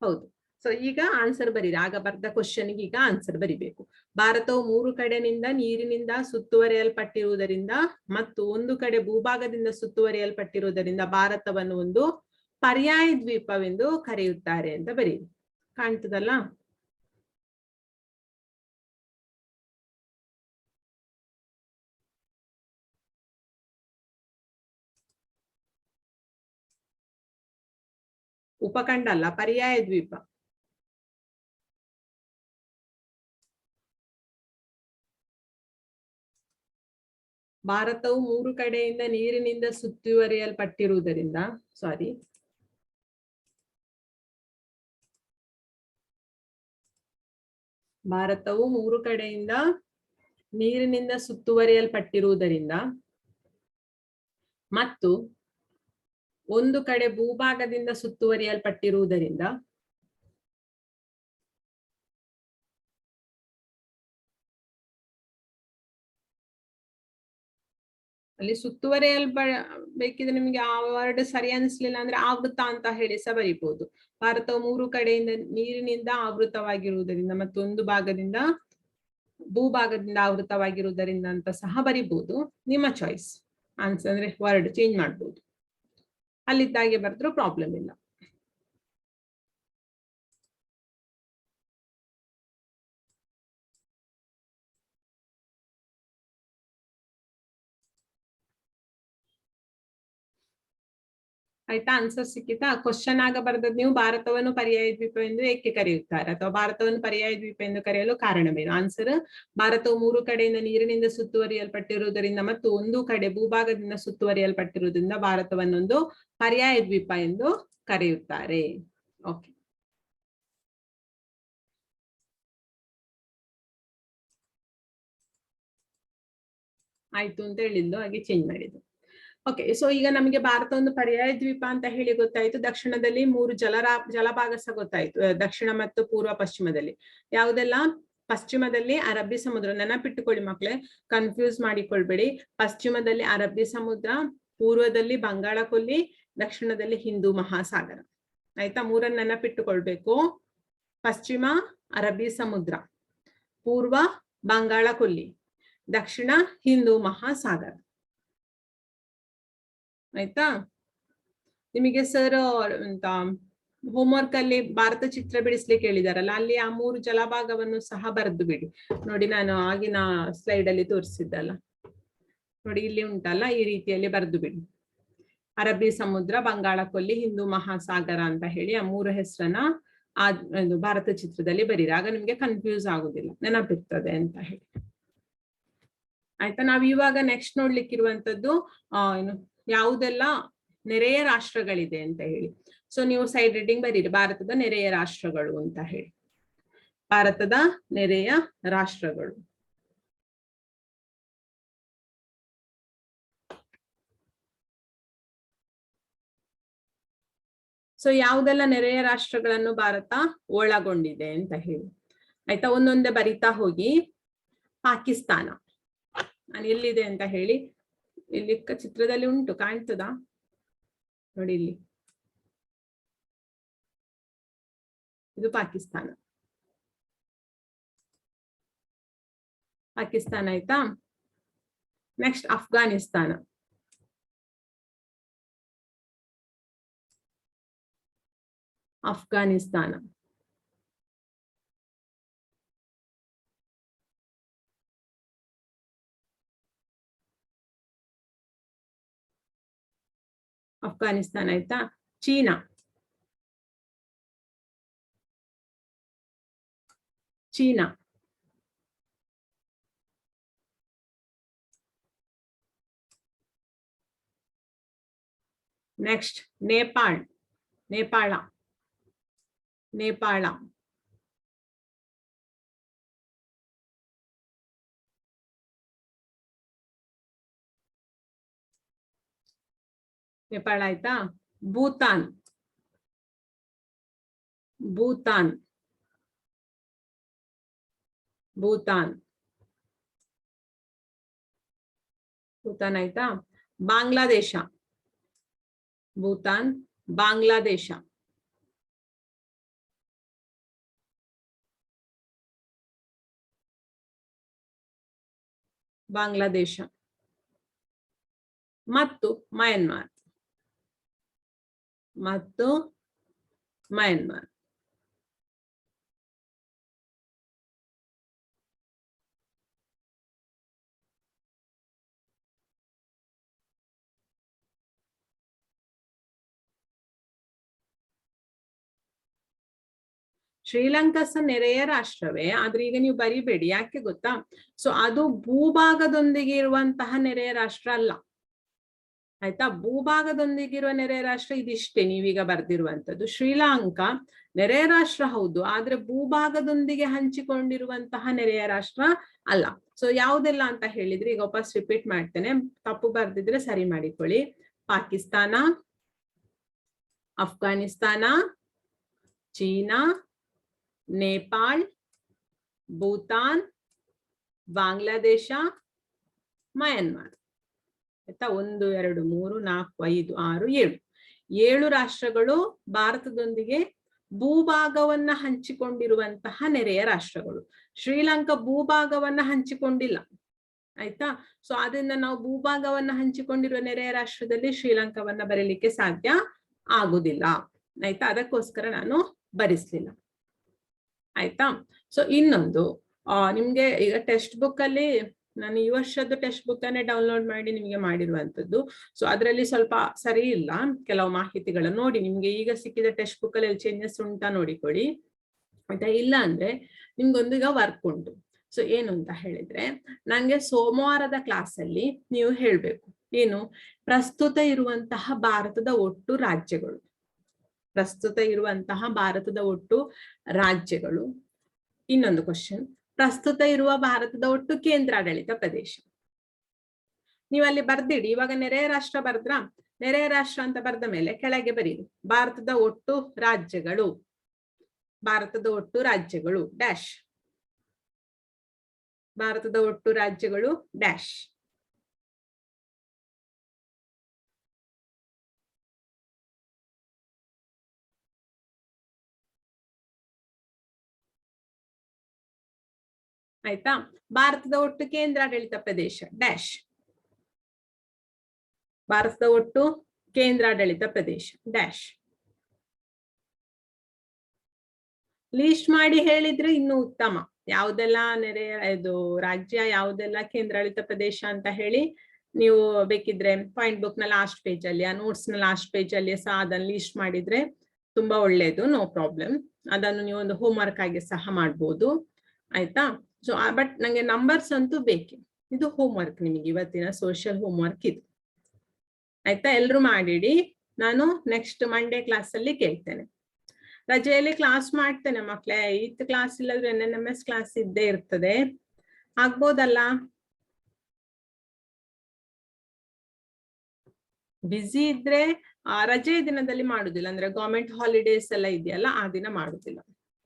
ಹೌದು. ಸೊ ಈಗ ಆನ್ಸರ್ ಬರೀರಿ. ಆಗ ಬರ್ದ ಕ್ವಶನ್ಗೆ ಈಗ ಆನ್ಸರ್ ಬರಿಬೇಕು. ಭಾರತವು 3 ಕಡೆನಿಂದ ನೀರಿನಿಂದ ಸುತ್ತುವರಿಯಲ್ಪಟ್ಟಿರುವುದರಿಂದ ಮತ್ತು 1 ಕಡೆ ಭೂಭಾಗದಿಂದ ಸುತ್ತುವರಿಯಲ್ಪಟ್ಟಿರುವುದರಿಂದ ಭಾರತವನ್ನು ಒಂದು ಪರ್ಯಾಯ ದ್ವೀಪವೆಂದು ಕರೆಯುತ್ತಾರೆ ಅಂತ ಬರೀರಿ. ಕಾಣ್ತದಲ್ಲ? ಉಪಖಂಡ ಅಲ್ಲ, ಪರ್ಯಾಯ ದ್ವೀಪ. ಭಾರತವು 3 ಕಡೆಯಿಂದ ನೀರಿನಿಂದ ಸುತ್ತುವರಿಯಲ್ಪಟ್ಟಿರುವುದರಿಂದ ಸಾರಿ ಭಾರತವು 3 ಕಡೆಯಿಂದ ನೀರಿನಿಂದ ಸುತ್ತುವರಿಯಲ್ಪಟ್ಟಿರುವುದರಿಂದ ಮತ್ತು ಒಂದು ಕಡೆ ಭೂಭಾಗದಿಂದ ಸುತ್ತುವರಿಯಲ್ಪಟ್ಟಿರುವುದರಿಂದ ಅಲ್ಲಿ ಬೇಕಿದ್ರೆ ನಿಮ್ಗೆ ಆ ವರ್ಡ್ ಸರಿ ಅನಿಸ್ಲಿಲ್ಲ ಅಂದ್ರೆ ಆವೃತ ಅಂತ ಹೇಳಿ ಸಹ ಬರೀಬಹುದು. ಭಾರತವು 3 ಕಡೆಯಿಂದ ನೀರಿನಿಂದ ಆವೃತವಾಗಿರುವುದರಿಂದ ಮತ್ತು ಒಂದು ಭಾಗದಿಂದ ಭೂಭಾಗದಿಂದ ಆವೃತವಾಗಿರುವುದರಿಂದ ಅಂತ ಸಹ ಬರೀಬಹುದು. ನಿಮ್ಮ ಚಾಯ್ಸ್. ಆನ್ಸರ್ ಅಂದ್ರೆ ವರ್ಡ್ ಚೇಂಜ್ ಮಾಡ್ಬೋದು. ಅಲ್ಲಿದ್ದಾಗೆ ಬರೆದ್ರೂ ಪ್ರಾಬ್ಲಮ್ ಇಲ್ಲ. ಆಯ್ತಾ? ಆನ್ಸರ್ ಸಿಕ್ಕಿತಾ? ಕ್ವಶನ್ ಆಗ ಬರೆದದ್ದು ನೀವು ಭಾರತವನ್ನು ಪರ್ಯಾಯ ದ್ವೀಪ ಎಂದು ಏಕೆ ಕರೆಯುತ್ತಾರೆ ಅಥವಾ ಭಾರತವನ್ನು ಪರ್ಯಾಯ ದ್ವೀಪ ಎಂದು ಕರೆಯಲು ಕಾರಣವೇನು? ಆನ್ಸರ್ ಭಾರತವು 3 ಕಡೆಯಿಂದ ನೀರಿನಿಂದ ಸುತ್ತುವರಿಯಲ್ಪಟ್ಟಿರುವುದರಿಂದ ಮತ್ತು ಒಂದು ಕಡೆ ಭೂಭಾಗದಿಂದ ಸುತ್ತುವರಿಯಲ್ಪಟ್ಟಿರುವುದರಿಂದ ಭಾರತವನ್ನೊಂದು ಪರ್ಯಾಯ ದ್ವೀಪ ಎಂದು ಕರೆಯುತ್ತಾರೆ. ಓಕೆ, ಆಯ್ತು ಅಂತ ಹೇಳಿದ್ದು, ಹಾಗೆ ಚೇಂಜ್ ಮಾಡಿದ್ದು. ಓಕೆ, ಸೊ ಈಗ ನಮಗೆ ಭಾರತ ಒಂದು ಪರ್ಯಾಯ ದ್ವೀಪ ಅಂತ ಹೇಳಿ ಗೊತ್ತಾಯ್ತು. ದಕ್ಷಿಣದಲ್ಲಿ 3 ಜಲಭಾಗ ಸಹ ಗೊತ್ತಾಯ್ತು, ದಕ್ಷಿಣ ಮತ್ತು ಪೂರ್ವ ಪಶ್ಚಿಮದಲ್ಲಿ. ಯಾವುದೆಲ್ಲ? ಪಶ್ಚಿಮದಲ್ಲಿ ಅರಬ್ಬಿ ಸಮುದ್ರ. ನೆನಪಿಟ್ಟುಕೊಳ್ಳಿ ಮಕ್ಕಳೇ, ಕನ್ಫ್ಯೂಸ್ ಮಾಡಿಕೊಳ್ಬೇಡಿ. ಪಶ್ಚಿಮದಲ್ಲಿ ಅರಬ್ಬಿ ಸಮುದ್ರ, ಪೂರ್ವದಲ್ಲಿ ಬಂಗಾಳ ಕೊಲ್ಲಿ, ದಕ್ಷಿಣದಲ್ಲಿ ಹಿಂದೂ ಮಹಾಸಾಗರ. ಆಯ್ತಾ? 3 ನೆನಪಿಟ್ಟುಕೊಳ್ಬೇಕು. ಪಶ್ಚಿಮ ಅರಬ್ಬಿ ಸಮುದ್ರ, ಪೂರ್ವ ಬಂಗಾಳ ಕೊಲ್ಲಿ, ದಕ್ಷಿಣ ಹಿಂದೂ ಮಹಾಸಾಗರ. ಆಯ್ತಾ? ನಿಮಗೆ ಸರ್ ಅಂತ ಹೋಮ್ವರ್ಕ್ ಅಲ್ಲಿ ಭಾರತ ಚಿತ್ರ ಬಿಡಿಸ್ಲಿಕ್ಕೆ ಹೇಳಿದಾರಲ್ಲ, ಅಲ್ಲಿ ಆ 3 ಜಲಭಾಗವನ್ನು ಸಹ ಬರೆದು ಬಿಡಿ. ನೋಡಿ, ನಾನು ಆಗಿನ ಸ್ಲೈಡ್ ಅಲ್ಲಿ ತೋರಿಸಿದ್ದಲ್ಲ, ನೋಡಿ ಇಲ್ಲಿ ಉಂಟಲ್ಲ, ಈ ರೀತಿಯಲ್ಲಿ ಬರೆದು ಬಿಡಿ. ಅರಬ್ಬಿ ಸಮುದ್ರ, ಬಂಗಾಳ ಕೊಲ್ಲಿ, ಹಿಂದೂ ಮಹಾಸಾಗರ ಅಂತ ಹೇಳಿ ಆ 3 ಹೆಸರನ್ನ ಭಾರತ ಚಿತ್ರದಲ್ಲಿ ಬರೀರಿ. ಆಗ ನಿಮ್ಗೆ ಕನ್ಫ್ಯೂಸ್ ಆಗುದಿಲ್ಲ, ನೆನಪಿರ್ತದೆ ಅಂತ ಹೇಳಿ. ಆಯ್ತಾ? ನಾವ್ ಇವಾಗ ನೆಕ್ಸ್ಟ್ ನೋಡ್ಲಿಕ್ಕಿರುವಂತದ್ದು ಏನು, ಯಾವುದೆಲ್ಲ ನೆರೆಯ ರಾಷ್ಟ್ರಗಳಿದೆ ಅಂತ ಹೇಳಿ. ಸೊ ನೀವು ಸೈಡ್ ರೀಡಿಂಗ್ ಬರೀರಿ, ಭಾರತದ ನೆರೆಯ ರಾಷ್ಟ್ರಗಳು ಅಂತ ಹೇಳಿ. ಭಾರತದ ನೆರೆಯ ರಾಷ್ಟ್ರಗಳು. ಸೊ ಯಾವುದೆಲ್ಲ ನೆರೆಯ ರಾಷ್ಟ್ರಗಳನ್ನು ಭಾರತ ಒಳಗೊಂಡಿದೆ ಅಂತ ಹೇಳಿ. ಆಯ್ತಾ? ಒಂದೊಂದೇ ಬರಿತಾ ಹೋಗಿ. ಪಾಕಿಸ್ತಾನ ನಾನು ಎಲ್ಲಿದೆ ಅಂತ ಹೇಳಿ ಇಲ್ಲಿ ಚಿತ್ರದಲ್ಲಿ ಉಂಟು, ಕಾಣ್ತದಾ? ನೋಡಿ ಇಲ್ಲಿ, ಇದು ಪಾಕಿಸ್ತಾನ. ಪಾಕಿಸ್ತಾನ ಆಯ್ತಾ? ನೆಕ್ಸ್ಟ್ ಅಫ್ಘಾನಿಸ್ತಾನ. ಅಫ್ಘಾನಿಸ್ತಾನ. ಅಫ್ಘಾನಿಸ್ತಾನ ಆಯ್ತಾ? China. China. Next Nepal. Nepal. Nepal. Nepal ಆಯ್ತಾ? ಭೂತಾನ್. ಭೂತಾನ್. ಭೂತಾನ್. ಭೂತಾನ್ ಆಯ್ತಾ? ಬಾಂಗ್ಲಾದೇಶ. ಭೂತಾನ್, ಬಾಂಗ್ಲಾದೇಶ. ಬಾಂಗ್ಲಾದೇಶ ಮತ್ತು ಮಯನ್ಮಾರ್. ಮತ್ತು ಮಯನ್ಮಾರ್. ಶ್ರೀಲಂಕಾ ಸಹ ನೆರೆಯ ರಾಷ್ಟ್ರವೇ, ಆದ್ರೆ ಈಗ ನೀವು ಬರಿಬೇಡಿ, ಯಾಕೆ ಗೊತ್ತಾ? ಸೊ ಅದು ಭೂಭಾಗದೊಂದಿಗೆ ಇರುವಂತಹ ನೆರೆಯ ರಾಷ್ಟ್ರ ಅಲ್ಲ, ಆಯ್ತಾ? ಭೂಭಾಗದೊಂದಿಗಿರುವ ನೆರೆಯ ರಾಷ್ಟ್ರ ಇದಿಷ್ಟೇ ನೀವೀಗ ಬರ್ದಿರುವಂತದ್ದು. ಶ್ರೀಲಂಕಾ ನೆರೆಯ ರಾಷ್ಟ್ರ ಹೌದು, ಆದ್ರೆ ಭೂಭಾಗದೊಂದಿಗೆ ಹಂಚಿಕೊಂಡಿರುವಂತಹ ನೆರೆಯ ರಾಷ್ಟ್ರ ಅಲ್ಲ. ಸೊ ಯಾವುದೆಲ್ಲ ಅಂತ ಹೇಳಿದ್ರೆ, ಈಗ ವಾಪಸ್ ರಿಪೀಟ್ ಮಾಡ್ತೇನೆ, ತಪ್ಪು ಬರ್ದಿದ್ರೆ ಸರಿ ಮಾಡಿಕೊಳ್ಳಿ. ಪಾಕಿಸ್ತಾನ, ಅಫ್ಘಾನಿಸ್ತಾನ, ಚೀನಾ, ನೇಪಾಳ್, ಭೂತಾನ್, ಬಾಂಗ್ಲಾದೇಶ, ಮಯನ್ಮಾರ್. ಆಯ್ತಾ? 1 2 3 4 5 6 7 ರಾಷ್ಟ್ರಗಳು ಭಾರತದೊಂದಿಗೆ ಭೂಭಾಗವನ್ನ ಹಂಚಿಕೊಂಡಿರುವಂತಹ ನೆರೆಯ ರಾಷ್ಟ್ರಗಳು. ಶ್ರೀಲಂಕಾ ಭೂಭಾಗವನ್ನ ಹಂಚಿಕೊಂಡಿಲ್ಲ, ಆಯ್ತಾ? ಸೊ ಅದರಿಂದ ನಾವು ಭೂಭಾಗವನ್ನ ಹಂಚಿಕೊಂಡಿರುವ ನೆರೆಯ ರಾಷ್ಟ್ರದಲ್ಲಿ ಶ್ರೀಲಂಕಾವನ್ನ ಬರೀಲಿಕ್ಕೆ ಸಾಧ್ಯ ಆಗುದಿಲ್ಲ, ಆಯ್ತಾ? ಅದಕ್ಕೋಸ್ಕರ ನಾನು ಬರಿಸ್ಲಿಲ್ಲ, ಆಯ್ತಾ? ಸೊ ಇನ್ನೊಂದು ನಿಮ್ಗೆ ಈಗ ಟೆಕ್ಸ್ಟ್ ಬುಕ್ ಅಲ್ಲಿ ನಾನು ಈ ವರ್ಷದ್ದು ಟೆಕ್ಸ್ಟ್ ಬುಕ್ ಅನ್ನೇ ಡೌನ್ಲೋಡ್ ಮಾಡಿ ನಿಮಗೆ ಮಾಡಿರುವಂತದ್ದು. ಸೊ ಅದರಲ್ಲಿ ಸ್ವಲ್ಪ ಸರಿ ಇಲ್ಲ ಕೆಲವು ಮಾಹಿತಿಗಳು ನೋಡಿ. ನಿಮ್ಗೆ ಈಗ ಸಿಕ್ಕಿದ ಟೆಕ್ಸ್ಟ್ ಬುಕ್ ಅಲ್ಲಿ ಚೇಂಜಸ್ ಉಂಟಾ ನೋಡಿಕೊಳ್ಳಿ, ಆಯ್ತಾ? ಇಲ್ಲ ಅಂದ್ರೆ ನಿಮ್ಗೊಂದು ಈಗ ವರ್ಕ್ ಉಂಟು. ಸೊ ಏನು ಅಂತ ಹೇಳಿದ್ರೆ, ನಂಗೆ ಸೋಮವಾರದ ಕ್ಲಾಸ್ ಅಲ್ಲಿ ನೀವು ಹೇಳ್ಬೇಕು ಏನು, ಪ್ರಸ್ತುತ ಇರುವಂತಹ ಭಾರತದ ಒಟ್ಟು ರಾಜ್ಯಗಳು, ಪ್ರಸ್ತುತ ಇರುವಂತಹ ಭಾರತದ ಒಟ್ಟು ರಾಜ್ಯಗಳು. ಇನ್ನೊಂದು ಕ್ವಶನ್, ಪ್ರಸ್ತುತ ಇರುವ ಭಾರತದ ಒಟ್ಟು ಕೇಂದ್ರಾಡಳಿತ ಪ್ರದೇಶ. ನೀವಲ್ಲಿ ಬರ್ದಿಡಿ. ಇವಾಗ ನೆರೆಯ ರಾಷ್ಟ್ರ ಬರ್ದ್ರ, ನೆರೆಯ ರಾಷ್ಟ್ರ ಅಂತ ಬರ್ದ ಮೇಲೆ ಕೆಳಗೆ ಬರೀರಿ ಭಾರತದ ಒಟ್ಟು ರಾಜ್ಯಗಳು, ಭಾರತದ ಒಟ್ಟು ರಾಜ್ಯಗಳು ಡ್ಯಾಶ್, ಭಾರತದ ಒಟ್ಟು ರಾಜ್ಯಗಳು ಡ್ಯಾಶ್. ಆಯ್ತಾ? ಭಾರತದ ಒಟ್ಟು ಕೇಂದ್ರಾಡಳಿತ ಪ್ರದೇಶ ಡ್ಯಾಶ್, ಭಾರತದ ಒಟ್ಟು ಕೇಂದ್ರಾಡಳಿತ ಪ್ರದೇಶ ಡ್ಯಾಶ್. ಲೀಸ್ಟ್ ಮಾಡಿ ಹೇಳಿದ್ರೆ ಇನ್ನು ಉತ್ತಮ. ಯಾವುದೆಲ್ಲ ನೆರೆಯ ಇದು ರಾಜ್ಯ, ಯಾವುದೆಲ್ಲ ಕೇಂದ್ರಾಡಳಿತ ಪ್ರದೇಶ ಅಂತ ಹೇಳಿ ನೀವು ಬೇಕಿದ್ರೆ ಪಾಯಿಂಟ್ ಬುಕ್ ನ ಲಾಸ್ಟ್ ಪೇಜ್ ಅಲ್ಲಿ, ಆ ನೋಟ್ಸ್ ನ ಲಾಸ್ಟ್ ಪೇಜ್ ಅಲ್ಲಿ ಸಹ ಅದನ್ನ ಲೀಸ್ಟ್ ಮಾಡಿದ್ರೆ ತುಂಬಾ ಒಳ್ಳೇದು, ನೋ ಪ್ರಾಬ್ಲಮ್. ಅದನ್ನು ನೀವು ಒಂದು ಹೋಮ್ ವರ್ಕ್ ಆಗಿ ಸಹ ಮಾಡ್ಬೋದು, ಆಯ್ತಾ? ಸೊ ಬಟ್ ನಂಗೆ ನಂಬರ್ಸ್ ಅಂತೂ ಬೇಕೆ. ಇದು ಹೋಮ್ ವರ್ಕ್ ನಿಮಗೆ, ಇವತ್ತಿನ ಸೋಷಿಯಲ್ ಹೋಮ್ ವರ್ಕ್ ಇದು, ಆಯ್ತಾ? ಎಲ್ರು ಮಾಡಿಡಿ. ನಾನು ನೆಕ್ಸ್ಟ್ ಮಂಡೇ ಕ್ಲಾಸ್ ಅಲ್ಲಿ ಕೇಳ್ತೇನೆ. ರಜೆಯಲ್ಲಿ ಕ್ಲಾಸ್ ಮಾಡ್ತೇನೆ ಮಕ್ಳೇ. ಇತ್ತು ಕ್ಲಾಸ್ ಇಲ್ಲದ್ರೆ NNMS ಕ್ಲಾಸ್ ಇದ್ದೇ ಇರ್ತದೆ, ಆಗ್ಬೋದಲ್ಲ? ಬ್ಯುಸಿ ಇದ್ರೆ ರಜೆ ದಿನದಲ್ಲಿ ಮಾಡುದಿಲ್ಲ, ಅಂದ್ರೆ ಗವರ್ಮೆಂಟ್ ಹಾಲಿಡೇಸ್ ಎಲ್ಲ ಇದೆಯಲ್ಲ, ಆ ದಿನ ಮಾಡುದಿಲ್ಲ,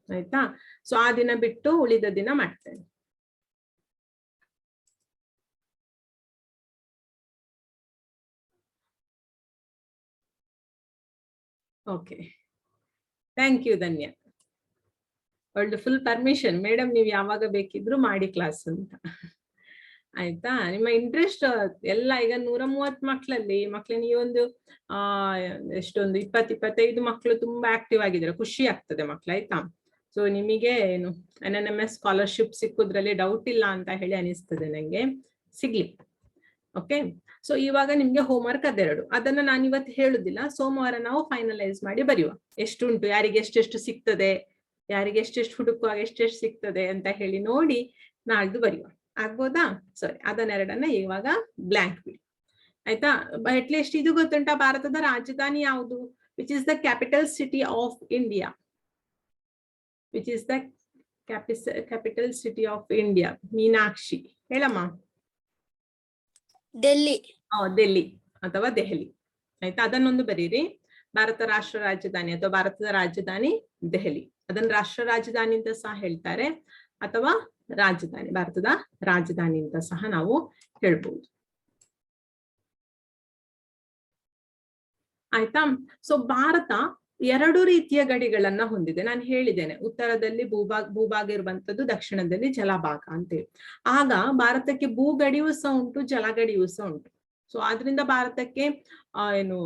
ಆಯ್ತಾ? ಸೊ ಆ ದಿನ ಬಿಟ್ಟು ಉಳಿದ ದಿನ ಮಾಡ್ತೇನೆ. ಓಕೆ, ಥ್ಯಾಂಕ್ ಯು ಧನ್ಯ. ಒಳ್ಳೆ ಫುಲ್ ಪರ್ಮಿಷನ್ ಮೇಡಮ್, ನೀವು ಯಾವಾಗ ಬೇಕಿದ್ರು ಮಾಡಿ ಕ್ಲಾಸ್ ಅಂತ, ಆಯ್ತಾ? ನಿಮ್ಮ ಇಂಟ್ರೆಸ್ಟ್ ಎಲ್ಲ ಈಗ 130 ಮಕ್ಕಳಲ್ಲಿ ನೀವೊಂದು ಎಷ್ಟೊಂದು 20-25 ಮಕ್ಕಳು ತುಂಬಾ ಆಕ್ಟಿವ್ ಆಗಿದ್ದಾರೆ, ಖುಷಿ ಆಗ್ತದೆ ಮಕ್ಳು, ಆಯ್ತಾ? ಸೊ ನಿಮಗೆ ಏನು NNMS ಸ್ಕಾಲರ್ಶಿಪ್ ಸಿಕ್ಕುದ್ರಲ್ಲಿ ಡೌಟ್ ಇಲ್ಲ ಅಂತ ಹೇಳಿ ಅನಿಸ್ತದೆ ನಂಗೆ, ಸಿಗ್ಲಿ. ಓಕೆ, ಸೊ ಇವಾಗ ನಿಮ್ಗೆ ಹೋಮ್ ವರ್ಕ್ ಅದೆರಡು, ಅದನ್ನ ನಾನು ಇವತ್ತು ಹೇಳುದಿಲ್ಲ, ಸೋಮವಾರ ನಾವು ಫೈನಲೈಸ್ ಮಾಡಿ ಬರೆಯುವ. ಎಷ್ಟುಂಟು, ಯಾರಿಗೆ ಎಷ್ಟೆಷ್ಟು ಸಿಗ್ತದೆ, ಯಾರಿಗೆ ಎಷ್ಟೆಷ್ಟು ಹುಡುಕುವಾಗ ಎಷ್ಟೆಷ್ಟು ಸಿಗ್ತದೆ ಅಂತ ಹೇಳಿ ನೋಡಿ ನಾಳ್ದು ಬರೆಯುವ, ಆಗ್ಬೋದಾ? ಸರಿ, ಅದನ್ನೆರಡನ್ನ ಇವಾಗ ಬ್ಲಾಂಕ್ ಬಿಡಿ, ಆಯ್ತಾ? ಅಟ್ಲೀಸ್ಟ್ ಇದು ಗೊತ್ತುಂಟಾ, ಭಾರತದ ರಾಜಧಾನಿ ಯಾವುದು? Which is the capital city of India? Which is the capital city of India? Meenakshi ಹೇಳಮ್ಮ. ಡೆಲ್ಲಿ. ಡೆಲ್ಲಿ ಅಥವಾ ದೆಹಲಿ, ಆಯ್ತಾ? ಅದನ್ನೊಂದು ಬರೀರಿ. ಭಾರತ ರಾಷ್ಟ್ರ ರಾಜಧಾನಿ ಅಥವಾ ಭಾರತದ ರಾಜಧಾನಿ ದೆಹಲಿ, ಅದನ್ನ ರಾಷ್ಟ್ರ ರಾಜಧಾನಿ ಅಂತ ಸಹ ಹೇಳ್ತಾರೆ, ಅಥವಾ ರಾಜಧಾನಿ, ಭಾರತದ ರಾಜಧಾನಿ ಅಂತ ಸಹ ನಾವು ಹೇಳ್ಬಹುದು, ಆಯ್ತಾ? ಸೊ ಭಾರತ 2 ರೀತಿಯ ಗಡಿಗಳನ್ನ ಹೊಂದಿದೆ. ನಾನು ಹೇಳಿದ್ದೇನೆ, ಉತ್ತರದಲ್ಲಿ ಭೂಭಾಗ ಇರುವಂತದ್ದು, ದಕ್ಷಿಣದಲ್ಲಿ ಜಲಭಾಗ ಅಂತೇಳಿ. ಆಗ ಭಾರತಕ್ಕೆ ಭೂಗಡಿಯೂ ಸಹ ಉಂಟು, ಜಲಗಡಿಯೂ ಸಹ ಉಂಟು. ಸೊ ಆದ್ರಿಂದ ಭಾರತಕ್ಕೆ ಏನು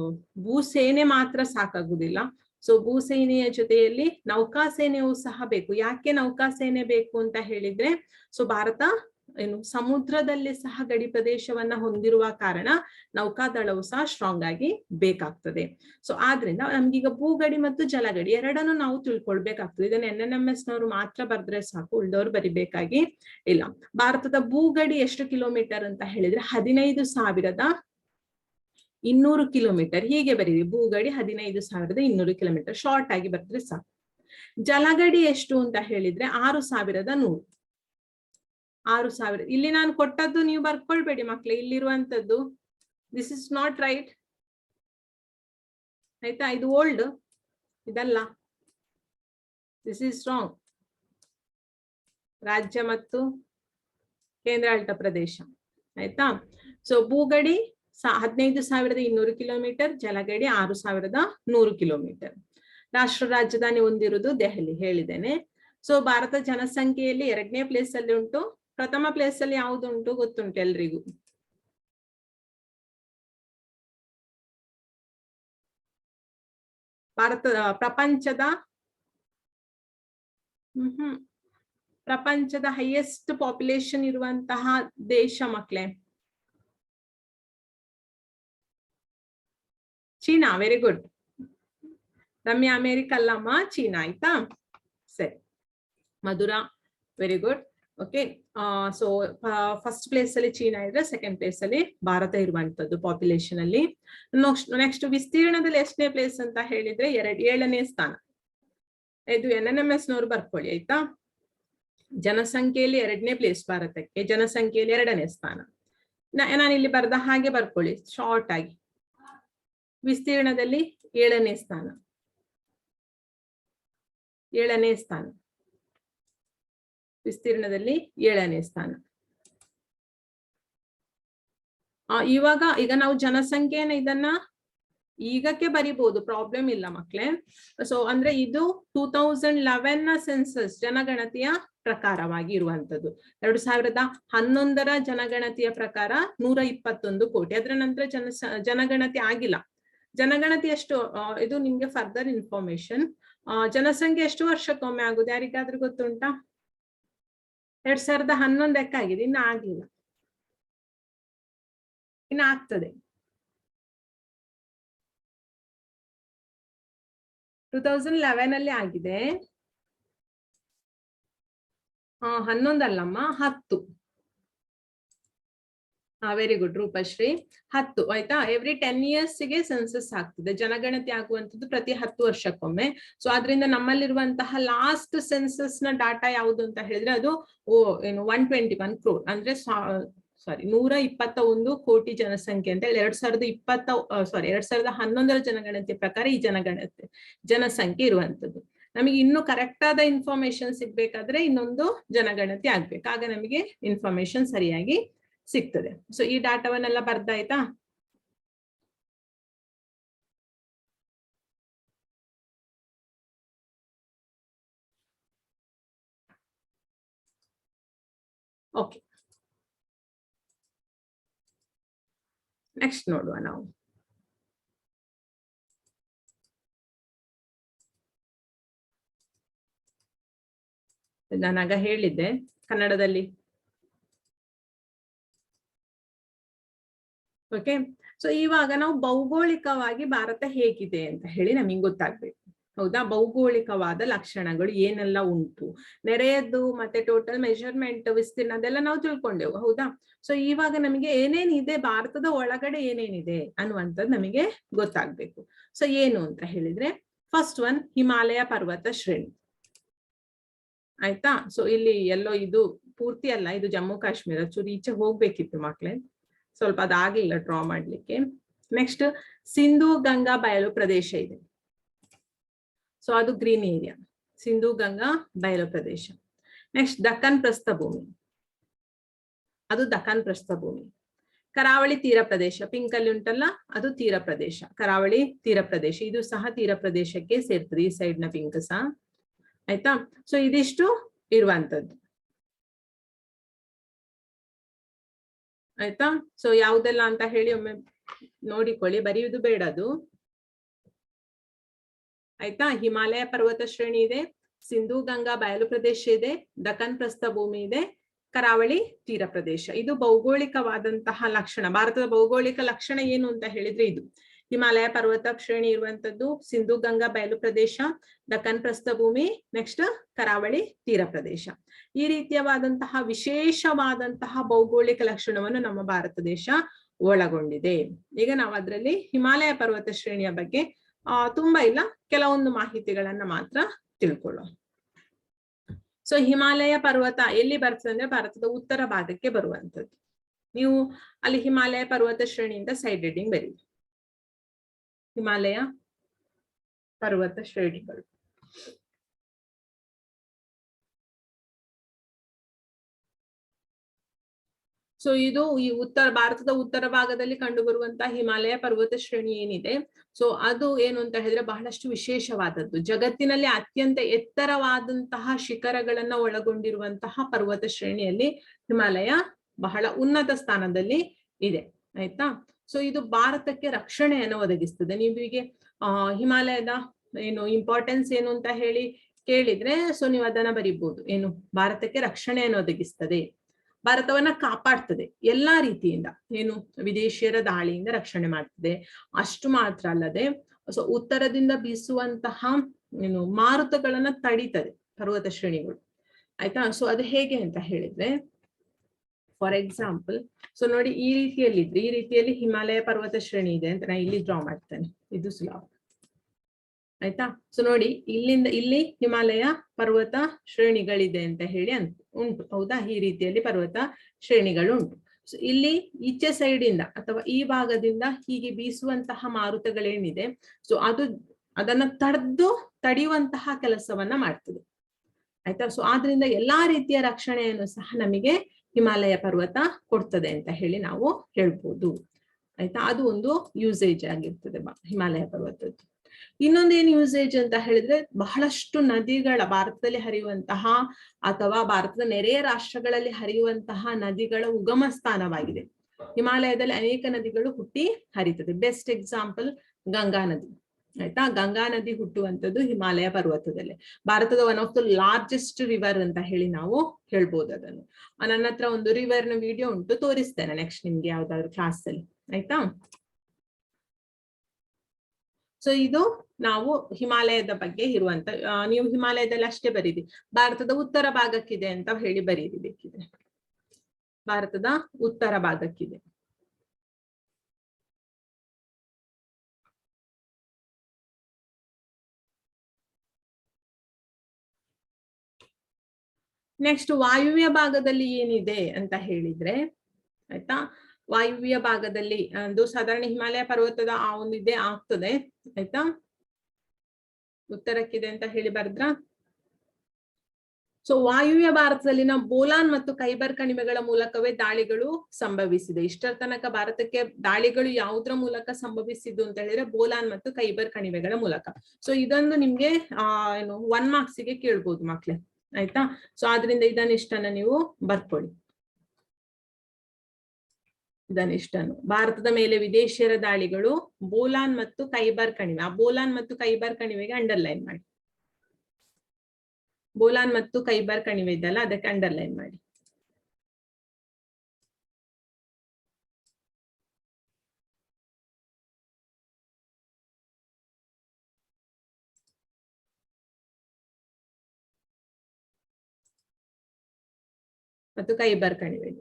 ಭೂಸೇನೆ ಮಾತ್ರ ಸಾಕಾಗುದಿಲ್ಲ. ಸೊ ಭೂಸೇನೆಯ ಜೊತೆಯಲ್ಲಿ ನೌಕಾಸೇನೆಯೂ ಸಹ ಬೇಕು. ಯಾಕೆ ನೌಕಾಸೇನೆ ಬೇಕು ಅಂತ ಹೇಳಿದ್ರೆ, ಸೊ ಭಾರತ ಏನು ಸಮುದ್ರದಲ್ಲಿ ಸಹ ಗಡಿ ಪ್ರದೇಶವನ್ನ ಹೊಂದಿರುವ ಕಾರಣ ನೌಕಾದಳವು ಸಹ ಸ್ಟ್ರಾಂಗ್ ಆಗಿ ಬೇಕಾಗ್ತದೆ. ಸೊ ಆದ್ರಿಂದ ನಮ್ಗೀಗ ಭೂಗಡಿ ಮತ್ತು ಜಲಗಡಿ ಎರಡನ್ನು ನಾವು ತಿಳ್ಕೊಳ್ಬೇಕಾಗ್ತದೆ. ಇದನ್ನ NNMS ನವರು ಮಾತ್ರ ಬರ್ದ್ರೆ ಸಾಕು, ಉಳ್ದವ್ರು ಬರಿಬೇಕಾಗಿ ಇಲ್ಲ. ಭಾರತದ ಭೂಗಡಿ ಎಷ್ಟು ಕಿಲೋಮೀಟರ್ ಅಂತ ಹೇಳಿದ್ರೆ 15,200 ಕಿಲೋಮೀಟರ್. ಹೀಗೆ ಬರೀರಿ, ಭೂಗಡಿ 15,200 ಕಿಲೋಮೀಟರ್, ಶಾರ್ಟ್ ಆಗಿ ಬರ್ದ್ರೆ ಸಾಕು. ಜಲಗಡಿ ಎಷ್ಟು ಅಂತ ಹೇಳಿದ್ರೆ 6,100. 6,000 ಇಲ್ಲಿ ನಾನು ಕೊಟ್ಟದ್ದು ನೀವು ಬರ್ಕೊಳ್ಬೇಡಿ ಮಕ್ಳೇ, ಇಲ್ಲಿರುವಂತದ್ದು ದಿಸ್ ಇಸ್ ನಾಟ್ ರೈಟ್ ಆಯ್ತಾ, ಇದು ಓಲ್ಡ್, ಇದಲ್ಲ, ದಿಸ್ ಇಸ್ ರಾಂಗ್. ರಾಜ್ಯ ಮತ್ತು ಕೇಂದ್ರಾಡಳಿತ ಪ್ರದೇಶ ಆಯ್ತಾ. ಸೊ ಭೂಗಡಿ 15,200 ಕಿಲೋಮೀಟರ್, ಜಲಗಡಿ 6,100 ಕಿಲೋಮೀಟರ್. ರಾಷ್ಟ್ರ ರಾಜಧಾನಿ ಹೊಂದಿರುವುದು ದೆಹಲಿ, ಹೇಳಿದ್ದೇನೆ. ಸೊ ಭಾರತ ಜನಸಂಖ್ಯೆಯಲ್ಲಿ 2ನೇ ಪ್ಲೇಸ್ ಅಲ್ಲಿ ಉಂಟು. ಪ್ರಥಮ ಪ್ಲೇಸ್ ಅಲ್ಲಿ ಯಾವುದು ಉಂಟು ಗೊತ್ತುಂಟು ಎಲ್ರಿಗೂ? ಪ್ರಪಂಚದ ಹೈಯೆಸ್ಟ್ ಪಾಪ್ಯುಲೇಷನ್ ಇರುವಂತಹ ದೇಶ ಮಕ್ಕಳೇ China. Very good Ramya, America ಅಲ್ಲಮ್ಮ, ಚೀನಾ ಆಯ್ತಾ. ಸರಿ Madhura, very good. Okay, so first place ಅಲ್ಲಿ ಚೀನಾ ಇದ್ರೆ ಸೆಕೆಂಡ್ ಪ್ಲೇಸ್ ಅಲ್ಲಿ ಭಾರತ ಇರುವಂತದ್ದು ಪಾಪ್ಯುಲೇಷನ್ ಅಲ್ಲಿ. ನೆಕ್ಸ್ಟ್ ವಿಸ್ತೀರ್ಣದಲ್ಲಿ ಎಷ್ಟನೇ ಪ್ಲೇಸ್ ಅಂತ ಹೇಳಿದ್ರೆ 7ನೇ ಸ್ಥಾನ. ಇದು NNMS ನವರು ಬರ್ಕೊಳ್ಳಿ ಆಯ್ತಾ. ಜನಸಂಖ್ಯೆಯಲ್ಲಿ 2ನೇ ಪ್ಲೇಸ್ ಭಾರತಕ್ಕೆ, ಜನಸಂಖ್ಯೆಯಲ್ಲಿ 2ನೇ ಸ್ಥಾನ. ನಾನಿಲ್ಲಿ ಬರೆದ ಹಾಗೆ ಬರ್ಕೊಳ್ಳಿ ಶಾರ್ಟ್ ಆಗಿ. ವಿಸ್ತೀರ್ಣದಲ್ಲಿ 7ನೇ ಸ್ಥಾನ, 7ನೇ ಸ್ಥಾನ, ವಿಸ್ತೀರ್ಣದಲ್ಲಿ 7ನೇ ಸ್ಥಾನ. ಈಗ ನಾವು ಜನಸಂಖ್ಯೆನ ಇದನ್ನ ಈಗಕ್ಕೆ ಬರಿಬಹುದು, ಪ್ರಾಬ್ಲಮ್ ಇಲ್ಲ ಮಕ್ಳೇ. ಸೊ ಅಂದ್ರೆ ಇದು 2011 ಸೆನ್ಸಸ್ ಜನಗಣತಿಯ ಪ್ರಕಾರವಾಗಿ ಇರುವಂತದ್ದು. 2011 ಜನಗಣತಿಯ ಪ್ರಕಾರ 121 ಕೋಟಿ. ಅದರ ನಂತರ ಜನಗಣತಿ ಆಗಿಲ್ಲ. ಜನಗಣತಿ ಎಷ್ಟು, ಇದು ನಿಮ್ಗೆ ಫರ್ದರ್ ಇನ್ಫಾರ್ಮೇಶನ್. ಜನಸಂಖ್ಯೆ ಎಷ್ಟು ವರ್ಷಕ್ಕೊಮ್ಮೆ ಆಗುದು ಯಾರಿಗಾದ್ರೂ ಗೊತ್ತುಂಟಾ? 2011 ಆಗಿದೆ, ಇನ್ನು ಆಗ್ಲಿಲ್ಲ, ಇನ್ನು ಆಗ್ತದೆ. 2011 ಅಲ್ಲಿ ಆಗಿದೆ. 11 ಅಲ್ಲಮ್ಮ, 10. ವೆರಿ ಗುಡ್ ರೂಪಶ್ರೀ, 10 ಆಯ್ತಾ. ಎವ್ರಿ 10 years ಗೆ ಸೆನ್ಸಸ್ ಆಗ್ತದೆ, ಜನಗಣತಿ ಆಗುವಂತದ್ದು ಪ್ರತಿ 10 ವರ್ಷಕ್ಕೊಮ್ಮೆ. ಸೊ ಆದ್ರಿಂದ ನಮ್ಮಲ್ಲಿರುವಂತಹ ಲಾಸ್ಟ್ ಸೆನ್ಸಸ್ ನ ಡಾಟಾ ಯಾವುದು ಅಂತ ಹೇಳಿದ್ರೆ ಅದು 121 crore ಅಂದ್ರೆ 121 ಕೋಟಿ ಜನಸಂಖ್ಯೆ ಅಂತ ಹೇಳಿ 2011 ಜನಗಣತಿಯ ಪ್ರಕಾರ ಈ ಜನಸಂಖ್ಯೆ ಇರುವಂತದ್ದು. ನಮಗೆ ಇನ್ನು ಕರೆಕ್ಟ್ ಆದ ಇನ್ಫಾರ್ಮೇಶನ್ ಸಿಗ್ಬೇಕಾದ್ರೆ ಇನ್ನೊಂದು ಜನಗಣತಿ ಆಗ್ಬೇಕು, ಆಗ ನಮಗೆ ಇನ್ಫಾರ್ಮೇಶನ್ ಸರಿಯಾಗಿ ಸಿಗ್ತದೆ. ಸೊ ಈ ಡಾಟಾವನ್ನೆಲ್ಲ ಬರ್ದಾಯ್ತಾ? ಓಕೆ, ನೆಕ್ಸ್ಟ್ ನೋಡುವ ನಾವು. ನಾನಾಗ ಹೇಳಿದ್ದೆ ಕನ್ನಡದಲ್ಲಿ. ಓಕೆ, ಸೊ ಇವಾಗ ನಾವು ಭೌಗೋಳಿಕವಾಗಿ ಭಾರತ ಹೇಗಿದೆ ಅಂತ ಹೇಳಿ ನಮಗೆ ಗೊತ್ತಾಗ್ಬೇಕು, ಹೌದಾ. ಭೌಗೋಳಿಕವಾದ ಲಕ್ಷಣಗಳು ಏನೆಲ್ಲ ಉಂಟು, ನೆರೆಯದ್ದು ಮತ್ತೆ ಟೋಟಲ್ ಮೆಜರ್ಮೆಂಟ್, ವಿಸ್ತೀರ್ಣ ಅದೆಲ್ಲ ನಾವು ತಿಳ್ಕೊಂಡೆವು, ಹೌದಾ. ಸೊ ಇವಾಗ ನಮಗೆ ಏನೇನಿದೆ, ಭಾರತದ ಒಳಗಡೆ ಏನೇನಿದೆ ಅನ್ನುವಂಥದ್ದು ನಮಗೆ ಗೊತ್ತಾಗ್ಬೇಕು. ಸೊ ಏನು ಅಂತ ಹೇಳಿದ್ರೆ ಫಸ್ಟ್ ಒನ್ ಹಿಮಾಲಯ ಪರ್ವತ ಶ್ರೇಣಿ ಆಯ್ತಾ. ಸೊ ಇಲ್ಲಿ ಎಲ್ಲೋ ಇದು ಪೂರ್ತಿ ಅಲ್ಲ, ಇದು ಜಮ್ಮು ಕಾಶ್ಮೀರ, ಚೂರು ಈಚೆ ಹೋಗ್ಬೇಕಿತ್ತು ಮಕ್ಳೇ, ಸ್ವಲ್ಪ ಅದಾಗ್ಲಿಲ್ಲ ಡ್ರಾ ಮಾಡ್ಲಿಕ್ಕೆ. ನೆಕ್ಸ್ಟ್ ಸಿಂಧೂ ಗಂಗಾ ಬಯಲು ಪ್ರದೇಶ ಇದೆ, ಸೊ ಅದು ಗ್ರೀನ್ ಏರಿಯಾ, ಸಿಂಧೂ ಗಂಗಾ ಬಯಲು ಪ್ರದೇಶ. ನೆಕ್ಸ್ಟ್ ದಕ್ಕನ್ ಪ್ರಸ್ಥಭೂಮಿ, ಅದು ದಕ್ಕನ್ ಪ್ರಸ್ಥಭೂಮಿ. ಕರಾವಳಿ ತೀರ ಪ್ರದೇಶ, ಪಿಂಕ್ ಅಲ್ಲಿ ಉಂಟಲ್ಲ ಅದು ತೀರ ಪ್ರದೇಶ, ಕರಾವಳಿ ತೀರ ಪ್ರದೇಶ, ಇದು ಸಹ ತೀರ ಪ್ರದೇಶಕ್ಕೆ ಸೇರ್ತದೆ, ಈ ಸೈಡ್ ನ ಪಿಂಕ್ ಸಹ ಆಯ್ತಾ. ಸೊ ಇದಿಷ್ಟು ಇರುವಂತದ್ದು ಆಯ್ತಾ. ಸೊ ಯಾವುದೆಲ್ಲ ಅಂತ ಹೇಳಿ ಒಮ್ಮೆ ನೋಡಿಕೊಳ್ಳಿ, ಬರೆಯುವುದು ಬೇಡದು ಆಯ್ತಾ. ಹಿಮಾಲಯ ಪರ್ವತ ಶ್ರೇಣಿ ಇದೆ, ಸಿಂಧೂ ಗಂಗಾ ಬಯಲು ಪ್ರದೇಶ ಇದೆ, ದಕ್ಕನ್ ಪ್ರಸ್ಥಭೂಮಿ ಇದೆ, ಕರಾವಳಿ ತೀರ ಪ್ರದೇಶ. ಇದು ಭೌಗೋಳಿಕವಾದಂತಹ ಲಕ್ಷಣ. ಭಾರತದ ಭೌಗೋಳಿಕ ಲಕ್ಷಣ ಏನು ಅಂತ ಹೇಳಿದ್ರೆ ಇದು ಹಿಮಾಲಯ ಪರ್ವತ ಶ್ರೇಣಿ ಇರುವಂತದ್ದು, ಸಿಂಧು ಗಂಗಾ ಬಯಲು ಪ್ರದೇಶ, ದಕ್ಕನ್ ಪ್ರಸ್ಥಭೂಮಿ, ನೆಕ್ಸ್ಟ್ ಕರಾವಳಿ ತೀರ ಪ್ರದೇಶ. ಈ ರೀತಿಯವಾದಂತಹ ವಿಶೇಷವಾದಂತಹ ಭೌಗೋಳಿಕ ಲಕ್ಷಣವನ್ನು ನಮ್ಮ ಭಾರತ ದೇಶ ಒಳಗೊಂಡಿದೆ. ಈಗ ನಾವು ಅದರಲ್ಲಿ ಹಿಮಾಲಯ ಪರ್ವತ ಶ್ರೇಣಿಯ ಬಗ್ಗೆ ತುಂಬಾ ಇಲ್ಲ, ಕೆಲವೊಂದು ಮಾಹಿತಿಗಳನ್ನ ಮಾತ್ರ ತಿಳ್ಕೊಳ್ಳೋಣ. ಸೊ ಹಿಮಾಲಯ ಪರ್ವತ ಎಲ್ಲಿ ಬರ್ತದೆ ಅಂದ್ರೆ ಭಾರತದ ಉತ್ತರ ಭಾಗಕ್ಕೆ ಬರುವಂತದ್ದು. ನೀವು ಅಲ್ಲಿ ಹಿಮಾಲಯ ಪರ್ವತ ಶ್ರೇಣಿಯಿಂದ ಸೈಡ್ ಹೆಡ್ಡಿಂಗ್ ಬರೀ, ಹಿಮಾಲಯ ಪರ್ವತ ಶ್ರೇಣಿಗಳು. ಸೊ ಇದು ಈ ಭಾರತದ ಉತ್ತರ ಭಾಗದಲ್ಲಿ ಕಂಡು ಬರುವಂತಹ ಹಿಮಾಲಯ ಪರ್ವತ ಶ್ರೇಣಿ ಏನಿದೆ, ಸೊ ಅದು ಏನು ಅಂತ ಹೇಳಿದ್ರೆ ಬಹಳಷ್ಟು ವಿಶೇಷವಾದದ್ದು. ಜಗತ್ತಿನಲ್ಲಿ ಅತ್ಯಂತ ಎತ್ತರವಾದಂತಹ ಶಿಖರಗಳನ್ನ ಒಳಗೊಂಡಿರುವಂತಹ ಪರ್ವತ ಶ್ರೇಣಿಯಲ್ಲಿ ಹಿಮಾಲಯ ಬಹಳ ಉನ್ನತ ಸ್ಥಾನದಲ್ಲಿ ಇದೆ, ಆಯ್ತಾ. ಸೊ ಇದು ಭಾರತಕ್ಕೆ ರಕ್ಷಣೆಯನ್ನು ಒದಗಿಸ್ತದೆ. ನೀವು ಹೀಗೆ ಹಿಮಾಲಯದ ಏನು ಇಂಪಾರ್ಟೆನ್ಸ್ ಏನು ಅಂತ ಹೇಳಿ ಕೇಳಿದ್ರೆ ಸೊ ನೀವು ಅದನ್ನ ಬರೀಬಹುದು. ಏನು ಭಾರತಕ್ಕೆ ರಕ್ಷಣೆಯನ್ನು ಒದಗಿಸ್ತದೆ, ಭಾರತವನ್ನ ಕಾಪಾಡ್ತದೆ ಎಲ್ಲಾ ರೀತಿಯಿಂದ. ಏನು ವಿದೇಶಿಯರ ದಾಳಿಯಿಂದ ರಕ್ಷಣೆ ಮಾಡ್ತದೆ. ಅಷ್ಟು ಮಾತ್ರ ಅಲ್ಲದೆ ಸೊ ಉತ್ತರದಿಂದ ಬೀಸುವಂತಹ ಏನು ಮಾರುತಗಳನ್ನ ತಡೀತದೆ ಪರ್ವತ ಶ್ರೇಣಿಗಳು, ಆಯ್ತಾ. ಸೊ ಅದು ಹೇಗೆ ಅಂತ ಹೇಳಿದ್ರೆ ಫಾರ್ ಎಕ್ಸಾಂಪಲ್, ಸೊ ನೋಡಿ ಈ ರೀತಿಯಲ್ಲಿ ಹಿಮಾಲಯ ಪರ್ವತ ಶ್ರೇಣಿ ಇದೆ ಅಂತ ನಾ ಇಲ್ಲಿ ಡ್ರಾ ಮಾಡ್ತೇನೆ. ಇದು ಸುಲಭ, ಆಯ್ತಾ. ಸೊ ನೋಡಿ ಇಲ್ಲಿಂದ ಇಲ್ಲಿ ಹಿಮಾಲಯ ಪರ್ವತ ಶ್ರೇಣಿಗಳಿದೆ ಅಂತ ಹೇಳಿ ಉಂಟು, ಹೌದಾ. ಈ ರೀತಿಯಲ್ಲಿ ಪರ್ವತ ಶ್ರೇಣಿಗಳು ಉಂಟು. ಸೊ ಇಲ್ಲಿ ಈಚೆ ಸೈಡ್ ಇಂದ ಅಥವಾ ಈ ಭಾಗದಿಂದ ಹೀಗೆ ಬೀಸುವಂತಹ ಮಾರುತಗಳೇನಿದೆ, ಸೊ ಅದನ್ನ ತಡೆಯುವಂತಹ ಕೆಲಸವನ್ನ ಮಾಡ್ತದೆ, ಆಯ್ತಾ. ಸೊ ಆದ್ರಿಂದ ಎಲ್ಲಾ ರೀತಿಯ ರಕ್ಷಣೆಯನ್ನು ಸಹ ನಮಗೆ ಹಿಮಾಲಯ ಪರ್ವತ ಕೊಡ್ತದೆ ಅಂತ ಹೇಳಿ ನಾವು ಹೇಳ್ಬೋದು, ಆಯ್ತಾ. ಅದು ಒಂದು ಯೂಸೇಜ್ ಆಗಿರ್ತದೆ ಹಿಮಾಲಯ ಪರ್ವತದ್ದು. ಇನ್ನೊಂದೇನು ಯೂಸೇಜ್ ಅಂತ ಹೇಳಿದ್ರೆ ಬಹಳಷ್ಟು ನದಿಗಳ ಭಾರತದಲ್ಲಿ ಹರಿಯುವಂತಹ ಅಥವಾ ಭಾರತದ ನೆರೆಯ ರಾಷ್ಟ್ರಗಳಲ್ಲಿ ಹರಿಯುವಂತಹ ನದಿಗಳ ಉಗಮ ಸ್ಥಾನವಾಗಿದೆ. ಹಿಮಾಲಯದಲ್ಲಿ ಅನೇಕ ನದಿಗಳು ಹುಟ್ಟಿ ಹರಿತದೆ. ಬೆಸ್ಟ್ ಎಕ್ಸಾಂಪಲ್ ಗಂಗಾ ನದಿ, ಆಯ್ತಾ. ಗಂಗಾ ನದಿ ಹುಟ್ಟುವಂಥದ್ದು ಹಿಮಾಲಯ ಪರ್ವತದಲ್ಲಿ. ಭಾರತದ one of the largest river ಅಂತ ಹೇಳಿ ನಾವು ಹೇಳ್ಬೋದು ಅದನ್ನು. ನನ್ನ ಹತ್ರ ಒಂದು ರಿವರ್ನ ವಿಡಿಯೋ ಉಂಟು, ತೋರಿಸ್ತೇನೆ ನೆಕ್ಸ್ಟ್ ನಿಮ್ಗೆ ಯಾವ್ದಾದ್ರು ಕ್ಲಾಸ್ ಅಲ್ಲಿ, ಆಯ್ತಾ. ಸೊ ಇದು ನಾವು ಹಿಮಾಲಯದ ಬಗ್ಗೆ ಇರುವಂತ, ನೀವು ಹಿಮಾಲಯದಲ್ಲಿ ಅಷ್ಟೇ ಬರೀರಿ, ಭಾರತದ ಉತ್ತರ ಭಾಗಕ್ಕಿದೆ ಅಂತ ಹೇಳಿ ಬರೀರಿ ಬೇಕಿದ್ರೆ. ಭಾರತದ ಉತ್ತರ ಭಾಗಕ್ಕಿದೆ. ನೆಕ್ಸ್ಟ್ ವಾಯುವ್ಯ ಭಾಗದಲ್ಲಿ ಏನಿದೆ ಅಂತ ಹೇಳಿದ್ರೆ, ಆಯ್ತಾ. ವಾಯುವ್ಯ ಭಾಗದಲ್ಲಿ ಒಂದು ಸಾಧಾರಣ ಹಿಮಾಲಯ ಪರ್ವತದ ಒಂದು ಇದೇ ಆಗ್ತದೆ, ಆಯ್ತಾ. ಉತ್ತರಕ್ಕಿದೆ ಅಂತ ಹೇಳಿ ಬರ್ದ್ರ. ಸೊ ವಾಯುವ್ಯ ಭಾರತದಲ್ಲಿನ ಬೋಲಾನ್ ಮತ್ತು ಖೈಬರ್ ಕಣಿವೆಗಳ ಮೂಲಕವೇ ದಾಳಿಗಳು ಸಂಭವಿಸಿದೆ. ಇಷ್ಟರ ತನಕ ಭಾರತಕ್ಕೆ ದಾಳಿಗಳು ಯಾವುದ್ರ ಮೂಲಕ ಸಂಭವಿಸಿದ್ದು ಅಂತ ಹೇಳಿದ್ರೆ ಬೋಲಾನ್ ಮತ್ತು ಖೈಬರ್ ಕಣಿವೆಗಳ ಮೂಲಕ. ಸೊ ಇದೊಂದು ನಿಮ್ಗೆ ಏನು 1 marks ಗೆ ಕೇಳ್ಬೋದು ಮಕ್ಳೇ, ಆಯ್ತಾ. ಸೊ ಆದ್ರಿಂದ ಇದನ್ನಿಷ್ಟನ್ನ ನೀವು ಬರ್ಕೊಳ್ಳಿ. ಇದನ್ನಿಷ್ಟನ್ನು ಭಾರತದ ಮೇಲೆ ವಿದೇಶಿಯರ ದಾಳಿಗಳು ಬೋಲಾನ್ ಮತ್ತು ಖೈಬರ್ ಕಣಿವೆ. ಆ ಬೋಲಾನ್ ಮತ್ತು ಖೈಬರ್ ಕಣಿವೆಗೆ ಅಂಡರ್ಲೈನ್ ಮಾಡಿ. ಬೋಲಾನ್ ಮತ್ತು ಖೈಬರ್ ಕಣಿವೆ ಇದೆಲ್ಲ ಅದಕ್ಕೆ ಅಂಡರ್ಲೈನ್ ಮಾಡಿ. ಮತ್ತು ಖೈಬರ್ ಕಣಿವೆ.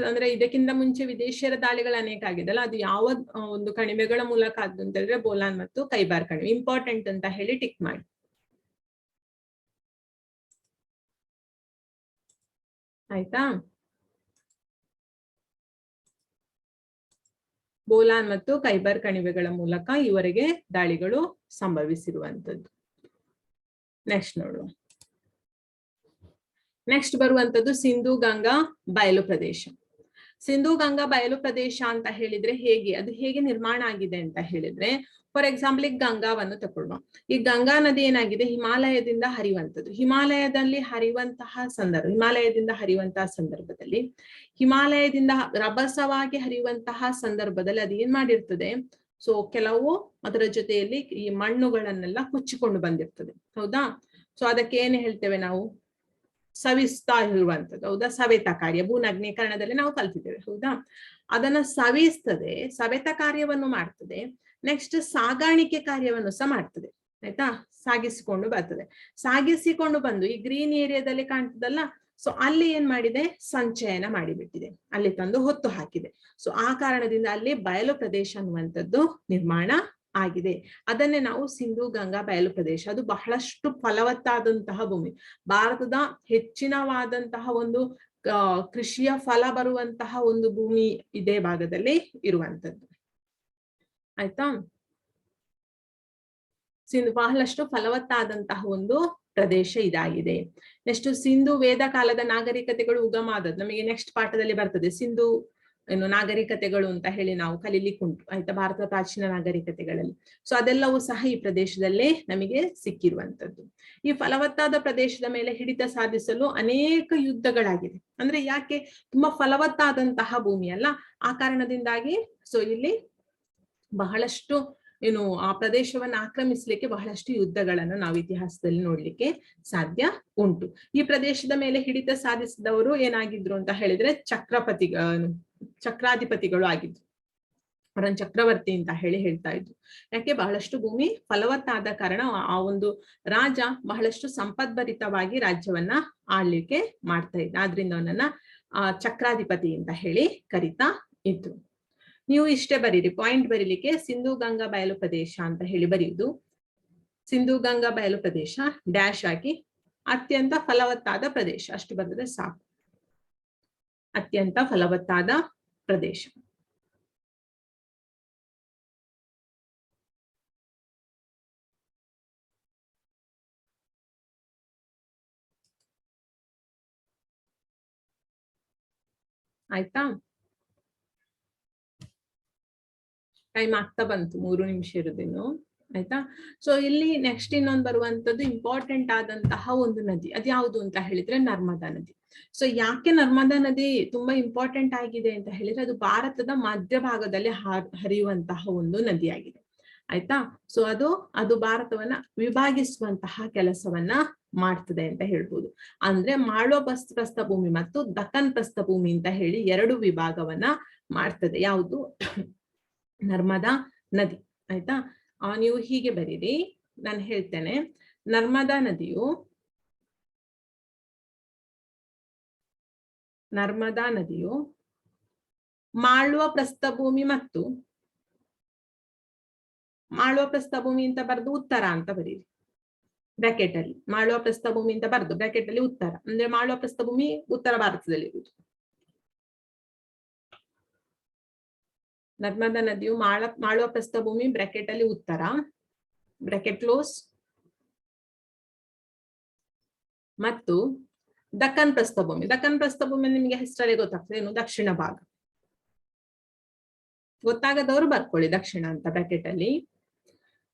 ಅಂದ್ರೆ ಇದಕ್ಕಿಂತ ಮುಂಚೆ ವಿದೇಶಿಯರ ದಾಳಿಗಳು ಅನೇಕ ಆಗಿದೆಲ್ಲ, ಅದು ಯಾವ ಒಂದು ಕಣಿವೆಗಳ ಮೂಲಕ ಆದ್ದು ಅಂತ ಹೇಳಿದ್ರೆ ಬೋಲಾನ್ ಮತ್ತು ಖೈಬರ್ ಕಣಿವೆ. ಇಂಪಾರ್ಟೆಂಟ್ ಅಂತ ಹೇಳಿ ಟಿಕ್ ಮಾಡಿ, ಆಯ್ತಾ. ಬೋಲಾನ್ ಮತ್ತು ಖೈಬರ್ ಕಣಿವೆಗಳ ಮೂಲಕ ಇವರಿಗೆ ದಾಳಿಗಳು ಸಂಭವಿಸಿರುವಂತದ್ದು. ನೆಕ್ಸ್ಟ್ ನೋಡುವ. ನೆಕ್ಸ್ಟ್ ಬರುವಂತದ್ದು ಸಿಂಧು ಗಂಗಾ ಬಯಲು ಪ್ರದೇಶ. ಸಿಂಧೂ ಗಂಗಾ ಬಯಲು ಪ್ರದೇಶ ಅಂತ ಹೇಳಿದ್ರೆ ಹೇಗೆ, ಅದು ಹೇಗೆ ನಿರ್ಮಾಣ ಆಗಿದೆ ಅಂತ ಹೇಳಿದ್ರೆ, ಫಾರ್ ಎಕ್ಸಾಂಪಲ್ ಈಗ ಗಂಗಾವನ್ನು ತಗೊಳ್ಳುವ. ಈ ಗಂಗಾ ನದಿ ಏನಾಗಿದೆ, ಹಿಮಾಲಯದಿಂದ ಹರಿಯುವಂಥದ್ದು. ಹಿಮಾಲಯದಿಂದ ಹರಿಯುವಂತಹ ಸಂದರ್ಭದಲ್ಲಿ ಹಿಮಾಲಯದಿಂದ ರಭಸವಾಗಿ ಹರಿಯುವಂತಹ ಸಂದರ್ಭದಲ್ಲಿ ಅದು ಏನ್ ಮಾಡಿರ್ತದೆ, ಸೊ ಕೆಲವು ಅದರ ಜೊತೆಯಲ್ಲಿ ಈ ಮಣ್ಣುಗಳನ್ನೆಲ್ಲ ಮುಚ್ಚಿಕೊಂಡು ಬಂದಿರ್ತದೆ, ಹೌದಾ. ಸೊ ಅದಕ್ಕೆ ಏನ್ ಹೇಳ್ತೇವೆ ನಾವು, ಸವಿಸ್ತಾ ಇರುವಂತದ್ದು, ಹೌದಾ. ಸವೆತ ಕಾರ್ಯ ಭೂನಗ್ನೀಕರಣದಲ್ಲಿ ನಾವು ಕಲ್ತಿದ್ದೇವೆ, ಹೌದಾ. ಅದನ್ನ ಸವಿಸ್ತದೆ, ಸವೆತ ಕಾರ್ಯವನ್ನು ಮಾಡ್ತದೆ. ನೆಕ್ಸ್ಟ್ ಸಾಗಾಣಿಕೆ ಕಾರ್ಯವನ್ನು ಸಹ ಮಾಡ್ತದೆ, ಆಯ್ತಾ. ಸಾಗಿಸಿಕೊಂಡು ಬಂದು ಈ ಗ್ರೀನ್ ಏರಿಯಾದಲ್ಲಿ ಕಾಣ್ತದಲ್ಲ, ಸೊ ಅಲ್ಲಿ ಏನ್ ಮಾಡಿದೆ, ಸಂಚಯನ ಮಾಡಿಬಿಟ್ಟಿದೆ, ಅಲ್ಲಿ ತಂದು ಹೊತ್ತು ಹಾಕಿದೆ. ಸೊ ಆ ಕಾರಣದಿಂದ ಅಲ್ಲಿ ಬಯಲು ಪ್ರದೇಶ ಅನ್ನುವಂಥದ್ದು ನಿರ್ಮಾಣ ಆಗಿದೆ. ಅದನ್ನೇ ನಾವು ಸಿಂಧೂ ಗಂಗಾ ಬಯಲು ಪ್ರದೇಶ. ಅದು ಬಹಳಷ್ಟು ಫಲವತ್ತಾದಂತಹ ಭೂಮಿ, ಭಾರತದ ಹೆಚ್ಚಿನವಾದಂತಹ ಒಂದು ಕೃಷಿಯ ಫಲ ಬರುವಂತಹ ಒಂದು ಭೂಮಿ ಇದೇ ಭಾಗದಲ್ಲಿ ಇರುವಂತದ್ದು, ಆಯ್ತಾ. ಬಹಳಷ್ಟು ಫಲವತ್ತಾದಂತಹ ಒಂದು ಪ್ರದೇಶ ಇದಾಗಿದೆ. ನೆಕ್ಸ್ಟ್ ಸಿಂಧು ವೇದ ಕಾಲದ ನಾಗರಿಕತೆಗಳು ಉಗಮ ಆದದ್ದು ನಮಗೆ ನೆಕ್ಸ್ಟ್ ಪಾಠದಲ್ಲಿ ಬರ್ತದೆ. ಸಿಂಧು ನಾಗರಿಕತೆಗಳು ಅಂತ ಹೇಳಿ ನಾವು ಕಲೀಲಿಕ್ಕುಂಟು, ಆಯ್ತಾ, ಭಾರತದ ಪ್ರಾಚೀನ ನಾಗರಿಕತೆಗಳಲ್ಲಿ. ಸೊ ಅದೆಲ್ಲವೂ ಸಹ ಈ ಪ್ರದೇಶದಲ್ಲೇ ನಮಗೆ ಸಿಕ್ಕಿರುವಂತದ್ದು. ಈ ಫಲವತ್ತಾದ ಪ್ರದೇಶದ ಮೇಲೆ ಹಿಡಿತ ಸಾಧಿಸಲು ಅನೇಕ ಯುದ್ಧಗಳಾಗಿದೆ. ಅಂದ್ರೆ ಯಾಕೆ, ತುಂಬಾ ಫಲವತ್ತಾದಂತಹ ಭೂಮಿ ಅಲ್ಲ, ಆ ಕಾರಣದಿಂದಾಗಿ ಸೊ ಇಲ್ಲಿ ಬಹಳಷ್ಟು ಆ ಪ್ರದೇಶವನ್ನು ಆಕ್ರಮಿಸಲಿಕ್ಕೆ ಬಹಳಷ್ಟು ಯುದ್ಧಗಳನ್ನು ನಾವು ಇತಿಹಾಸದಲ್ಲಿ ನೋಡ್ಲಿಕ್ಕೆ ಸಾಧ್ಯ ಉಂಟು. ಈ ಪ್ರದೇಶದ ಮೇಲೆ ಹಿಡಿತ ಸಾಧಿಸಿದವರು ಏನಾಗಿದ್ರು ಅಂತ ಹೇಳಿದ್ರೆ ಚಕ್ರಾಧಿಪತಿಗಳು ಆಗಿದ್ರು. ಅವರನ್ನು ಚಕ್ರವರ್ತಿ ಅಂತ ಹೇಳ್ತಾ ಇದ್ರು. ಯಾಕೆ, ಬಹಳಷ್ಟು ಭೂಮಿ ಫಲವತ್ತಾದ ಕಾರಣ ಆ ಒಂದು ರಾಜ ಬಹಳಷ್ಟು ಸಂಪದ್ಭರಿತವಾಗಿ ರಾಜ್ಯವನ್ನ ಆಳ್ಲಿಕ್ಕೆ ಮಾಡ್ತಾ ಇದ್ದ. ಆದ್ರಿಂದ ಅವನನ್ನ ಚಕ್ರಾಧಿಪತಿ ಅಂತ ಹೇಳಿ ಕರಿತಾ ಇದ್ರು. ನೀವು ಇಷ್ಟೇ ಬರೀರಿ, ಪಾಯಿಂಟ್ ಬರೀಲಿಕ್ಕೆ ಸಿಂಧೂ ಗಂಗಾ ಬಯಲು ಪ್ರದೇಶ ಅಂತ ಹೇಳಿ ಬರೆಯುವುದು. ಸಿಂಧೂ ಗಂಗಾ ಬಯಲು ಪ್ರದೇಶ ಡ್ಯಾಶ್ ಆಗಿ ಅತ್ಯಂತ ಫಲವತ್ತಾದ ಪ್ರದೇಶ ಅಷ್ಟು ಬರೆದ್ರೆ ಸಾಕು. ಅತ್ಯಂತ ಫಲವತ್ತಾದ ಪ್ರದೇಶ. ಆಯ್ತಾ, ಟೈಮ್ ಆಗ್ತಾ ಬಂತು, 3 ನಿಮಿಷ ಇರುದಿನ್ನು, ಆಯ್ತಾ. ಸೊ ಇಲ್ಲಿ ನೆಕ್ಸ್ಟ್ ಇನ್ನೊಂದು ಬರುವಂತದ್ದು ಇಂಪಾರ್ಟೆಂಟ್ ಆದಂತಹ ಒಂದು ನದಿ, ಅದು ಯಾವುದು ಅಂತ ಹೇಳಿದ್ರೆ ನರ್ಮದಾ ನದಿ. ಸೊ ಯಾಕೆ ನರ್ಮದಾ ನದಿ ತುಂಬಾ ಇಂಪಾರ್ಟೆಂಟ್ ಆಗಿದೆ ಅಂತ ಹೇಳಿದ್ರೆ, ಅದು ಭಾರತದ ಮಧ್ಯಭಾಗದಲ್ಲಿ ಹರಿಯುವಂತಹ ಒಂದು ನದಿಯಾಗಿದೆ, ಆಯ್ತಾ. ಸೊ ಅದು ಭಾರತವನ್ನ ವಿಭಾಗಿಸುವಂತಹ ಕೆಲಸವನ್ನ ಮಾಡ್ತದೆ ಅಂತ ಹೇಳ್ಬೋದು. ಅಂದ್ರೆ ಮಾಳ್ವಾ ಪ್ರಸ್ಥಭೂಮಿ ಮತ್ತು ದಕ್ಕನ್ ಪ್ರಸ್ಥಭೂಮಿ ಅಂತ ಹೇಳಿ 2 ವಿಭಾಗವನ್ನ ಮಾಡ್ತದೆ. ಯಾವುದು, ನರ್ಮದಾ ನದಿ, ಆಯ್ತಾ. ನೀವು ಹೀಗೆ ಬರೀರಿ, ನಾನು ಹೇಳ್ತೇನೆ. ನರ್ಮದಾ ನದಿಯು ಮಾಳ್ವಾ ಪ್ರಸ್ಥಭೂಮಿ ಮತ್ತು ಮಾಳ್ವಾ ಪ್ರಸ್ಥಭೂಮಿ ಅಂತ ಬರೆದು ಉತ್ತರ ಅಂತ ಬರೀರಿ ಬ್ರಾಕೆಟ್ ಅಲ್ಲಿ. ಮಾಳ್ವಾ ಪ್ರಸ್ಥಭೂಮಿ ಅಂತ ಬರೆದು ಬ್ರಾಕೆಟ್ ಅಲ್ಲಿ ಉತ್ತರ, ಅಂದ್ರೆ ಮಾಳ್ವಾ ಪ್ರಸ್ಥಭೂಮಿ ಉತ್ತರ ಭಾರತದಲ್ಲಿ ಇರುವುದು. ನರ್ಮದಾ ನದಿಯು ಮಾಳ್ವಾ ಪ್ರಸ್ಥಭೂಮಿ ಬ್ರಾಕೆಟ್ ಅಲ್ಲಿ ಉತ್ತರ, ಬ್ರಾಕೆಟ್ ಕ್ಲೋಸ್, ಮತ್ತು ದಕ್ಕನ್ ಪ್ರಸ್ಥಭೂಮಿ ನಿಮಗೆ ಹೆಸರಲ್ಲೇ ಗೊತ್ತಾಗ್ತದೆ, ಏನು, ದಕ್ಷಿಣ ಭಾಗ. ಗೊತ್ತಾಗದವರು ಬರ್ಕೊಳ್ಳಿ ದಕ್ಷಿಣ ಅಂತ ಬ್ರಾಕೆಟ್ ಅಲ್ಲಿ.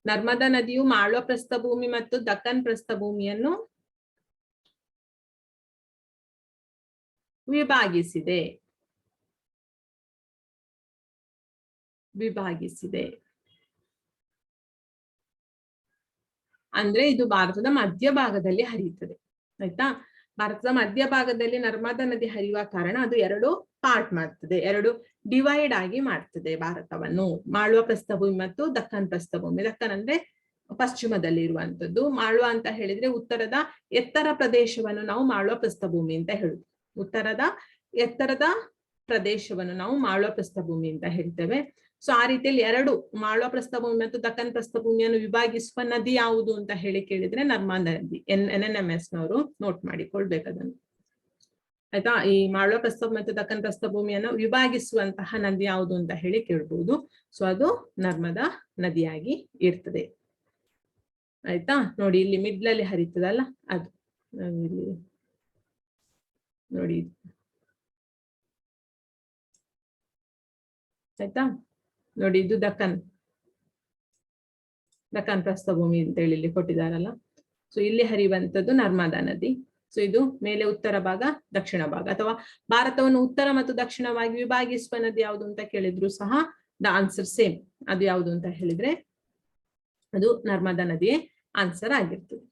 ನರ್ಮದಾ ನದಿಯು ಮಾಳ್ವಾ ಪ್ರಸ್ಥಭೂಮಿ ಮತ್ತು ದಕ್ಕನ್ ಪ್ರಸ್ಥಭೂಮಿಯನ್ನು ವಿಭಾಗಿಸಿದೆ. ಅಂದ್ರೆ ಇದು ಭಾರತದ ಮಧ್ಯಭಾಗದಲ್ಲಿ ಹರಿಯುತ್ತದೆ, ಆಯ್ತಾ. ಭಾರತದ ಮಧ್ಯಭಾಗದಲ್ಲಿ ನರ್ಮದಾ ನದಿ ಹರಿಯುವ ಕಾರಣ ಅದು 2 ಪಾರ್ಟ್ ಮಾಡ್ತದೆ, 2 ಡಿವೈಡ್ ಆಗಿ ಮಾಡ್ತದೆ ಭಾರತವನ್ನು. ಮಾಳ್ವಾ ಪ್ರಸ್ಥಭೂಮಿ ಮತ್ತು ದಕ್ಕನ್ ಪ್ರಸ್ಥಭೂಮಿ. ದಕ್ಕನ್ ಅಂದ್ರೆ ಪಶ್ಚಿಮದಲ್ಲಿ ಇರುವಂತದ್ದು, ಮಾಳ್ವಾ ಅಂತ ಹೇಳಿದ್ರೆ ಉತ್ತರದ ಎತ್ತರ ಪ್ರದೇಶವನ್ನು ನಾವು ಮಾಳ್ವಾ ಪ್ರಸ್ಥಭೂಮಿ ಅಂತ ಹೇಳುದು. ಉತ್ತರದ ಎತ್ತರದ ಪ್ರದೇಶವನ್ನು ನಾವು ಮಾಳ್ವಾ ಪ್ರಸ್ಥಭೂಮಿ ಅಂತ ಹೇಳ್ತೇವೆ. ಸೊ ಆ ರೀತಿಯಲ್ಲಿ 2 ಮಾಳ್ವಾ ಪ್ರಸ್ಥಭೂಮಿ ಮತ್ತು ದಕ್ಕನ್ ಪ್ರಸ್ಥಭೂಮಿಯನ್ನು ವಿಭಾಗಿಸುವ ನದಿ ಯಾವುದು ಅಂತ ಹೇಳಿ ಕೇಳಿದ್ರೆ ನರ್ಮದಾ ನದಿ. NNMS ನವರು ನೋಟ್ ಮಾಡಿಕೊಳ್ಬೇಕು ಅದನ್ನು, ಆಯ್ತಾ. ಈ ಮಾಳ್ವಾ ಪ್ರಸ್ಥಭೂಮಿ ಮತ್ತು ದಕ್ಕನ್ ಪ್ರಸ್ಥಭೂಮಿಯನ್ನು ವಿಭಾಗಿಸುವಂತಹ ನದಿ ಯಾವುದು ಅಂತ ಹೇಳಿ ಕೇಳ್ಬಹುದು. ಸೊ ಅದು ನರ್ಮದಾ ನದಿಯಾಗಿ ಇರ್ತದೆ, ಆಯ್ತಾ. ನೋಡಿ ಇಲ್ಲಿ ಮಿಡ್ಲಲ್ಲಿ ಹರಿತದಲ್ಲ, ಅದು ಇಲ್ಲಿ ನೋಡಿ. ಆಯ್ತಾ. ನೋಡಿ ಇದು ದಕ್ಕನ್ ಪ್ರಸ್ಥಭೂಮಿ ಅಂತ ಹೇಳಿ ಇಲ್ಲಿ ಕೊಟ್ಟಿದಾರಲ್ಲ. ಸೊ ಇಲ್ಲಿ ಹರಿಯುವಂತದ್ದು ನರ್ಮದಾ ನದಿ. ಸೊ ಇದು ಮೇಲೆ ಉತ್ತರ ಭಾಗ, ದಕ್ಷಿಣ ಭಾಗ, ಅಥವಾ ಭಾರತವನ್ನು ಉತ್ತರ ಮತ್ತು ದಕ್ಷಿಣವಾಗಿ ವಿಭಾಗಿಸುವ ನದಿ ಯಾವುದು ಅಂತ ಕೇಳಿದ್ರು ಸಹ ದ ಆನ್ಸರ್ ಸೇಮ್. ಅದು ಯಾವುದು ಅಂತ ಹೇಳಿದ್ರೆ ಅದು ನರ್ಮದಾ ನದಿಯೇ ಆನ್ಸರ್ ಆಗಿರ್ತದೆ.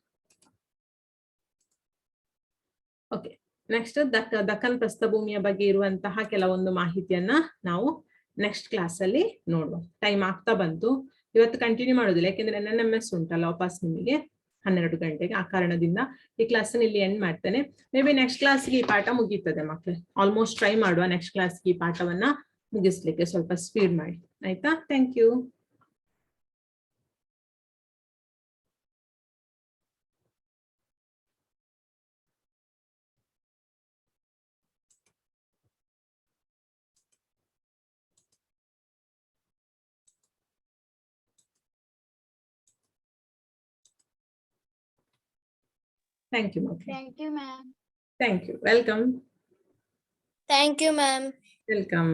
ಓಕೆ, ನೆಕ್ಸ್ಟ್ ದಕ್ಕನ್ ಪ್ರಸ್ಥಭೂಮಿಯ ಬಗ್ಗೆ ಇರುವಂತಹ ಕೆಲವೊಂದು ಮಾಹಿತಿಯನ್ನ ನಾವು ನೆಕ್ಸ್ಟ್ ಕ್ಲಾಸ್ ಅಲ್ಲಿ ನೋಡುವ. ಟೈಮ್ ಆಗ್ತಾ ಬಂತು, ಇವತ್ತು ಕಂಟಿನ್ಯೂ ಮಾಡೋದಿಲ್ಲ, ಯಾಕೆಂದ್ರೆ NNMS ಉಂಟಲ್ಲ ವಾಪಸ್ ನಿಮಗೆ 12 ಗಂಟೆಗೆ. ಆ ಕಾರಣದಿಂದ ಈ ಕ್ಲಾಸ್ ಇಲ್ಲಿ ಎಂಡ್ ಮಾಡ್ತೇನೆ. ಮೇ ಬಿ ನೆಕ್ಸ್ಟ್ ಕ್ಲಾಸ್ಗೆ ಈ ಪಾಠ ಮುಗೀತದೆ ಮಕ್ಕಳೇ. ಆಲ್ಮೋಸ್ಟ್ ಟ್ರೈ ಮಾಡುವ ನೆಕ್ಸ್ಟ್ ಕ್ಲಾಸ್ಗೆ ಈ ಪಾಠವನ್ನ ಮುಗಿಸ್ಲಿಕ್ಕೆ, ಸ್ವಲ್ಪ ಸ್ಪೀಡ್ ಮಾಡಿ. ಆಯ್ತಾ? Thank you. Thank you, ma'am. Thank you, ma'am. Thank you. Welcome. Thank you, ma'am. Welcome.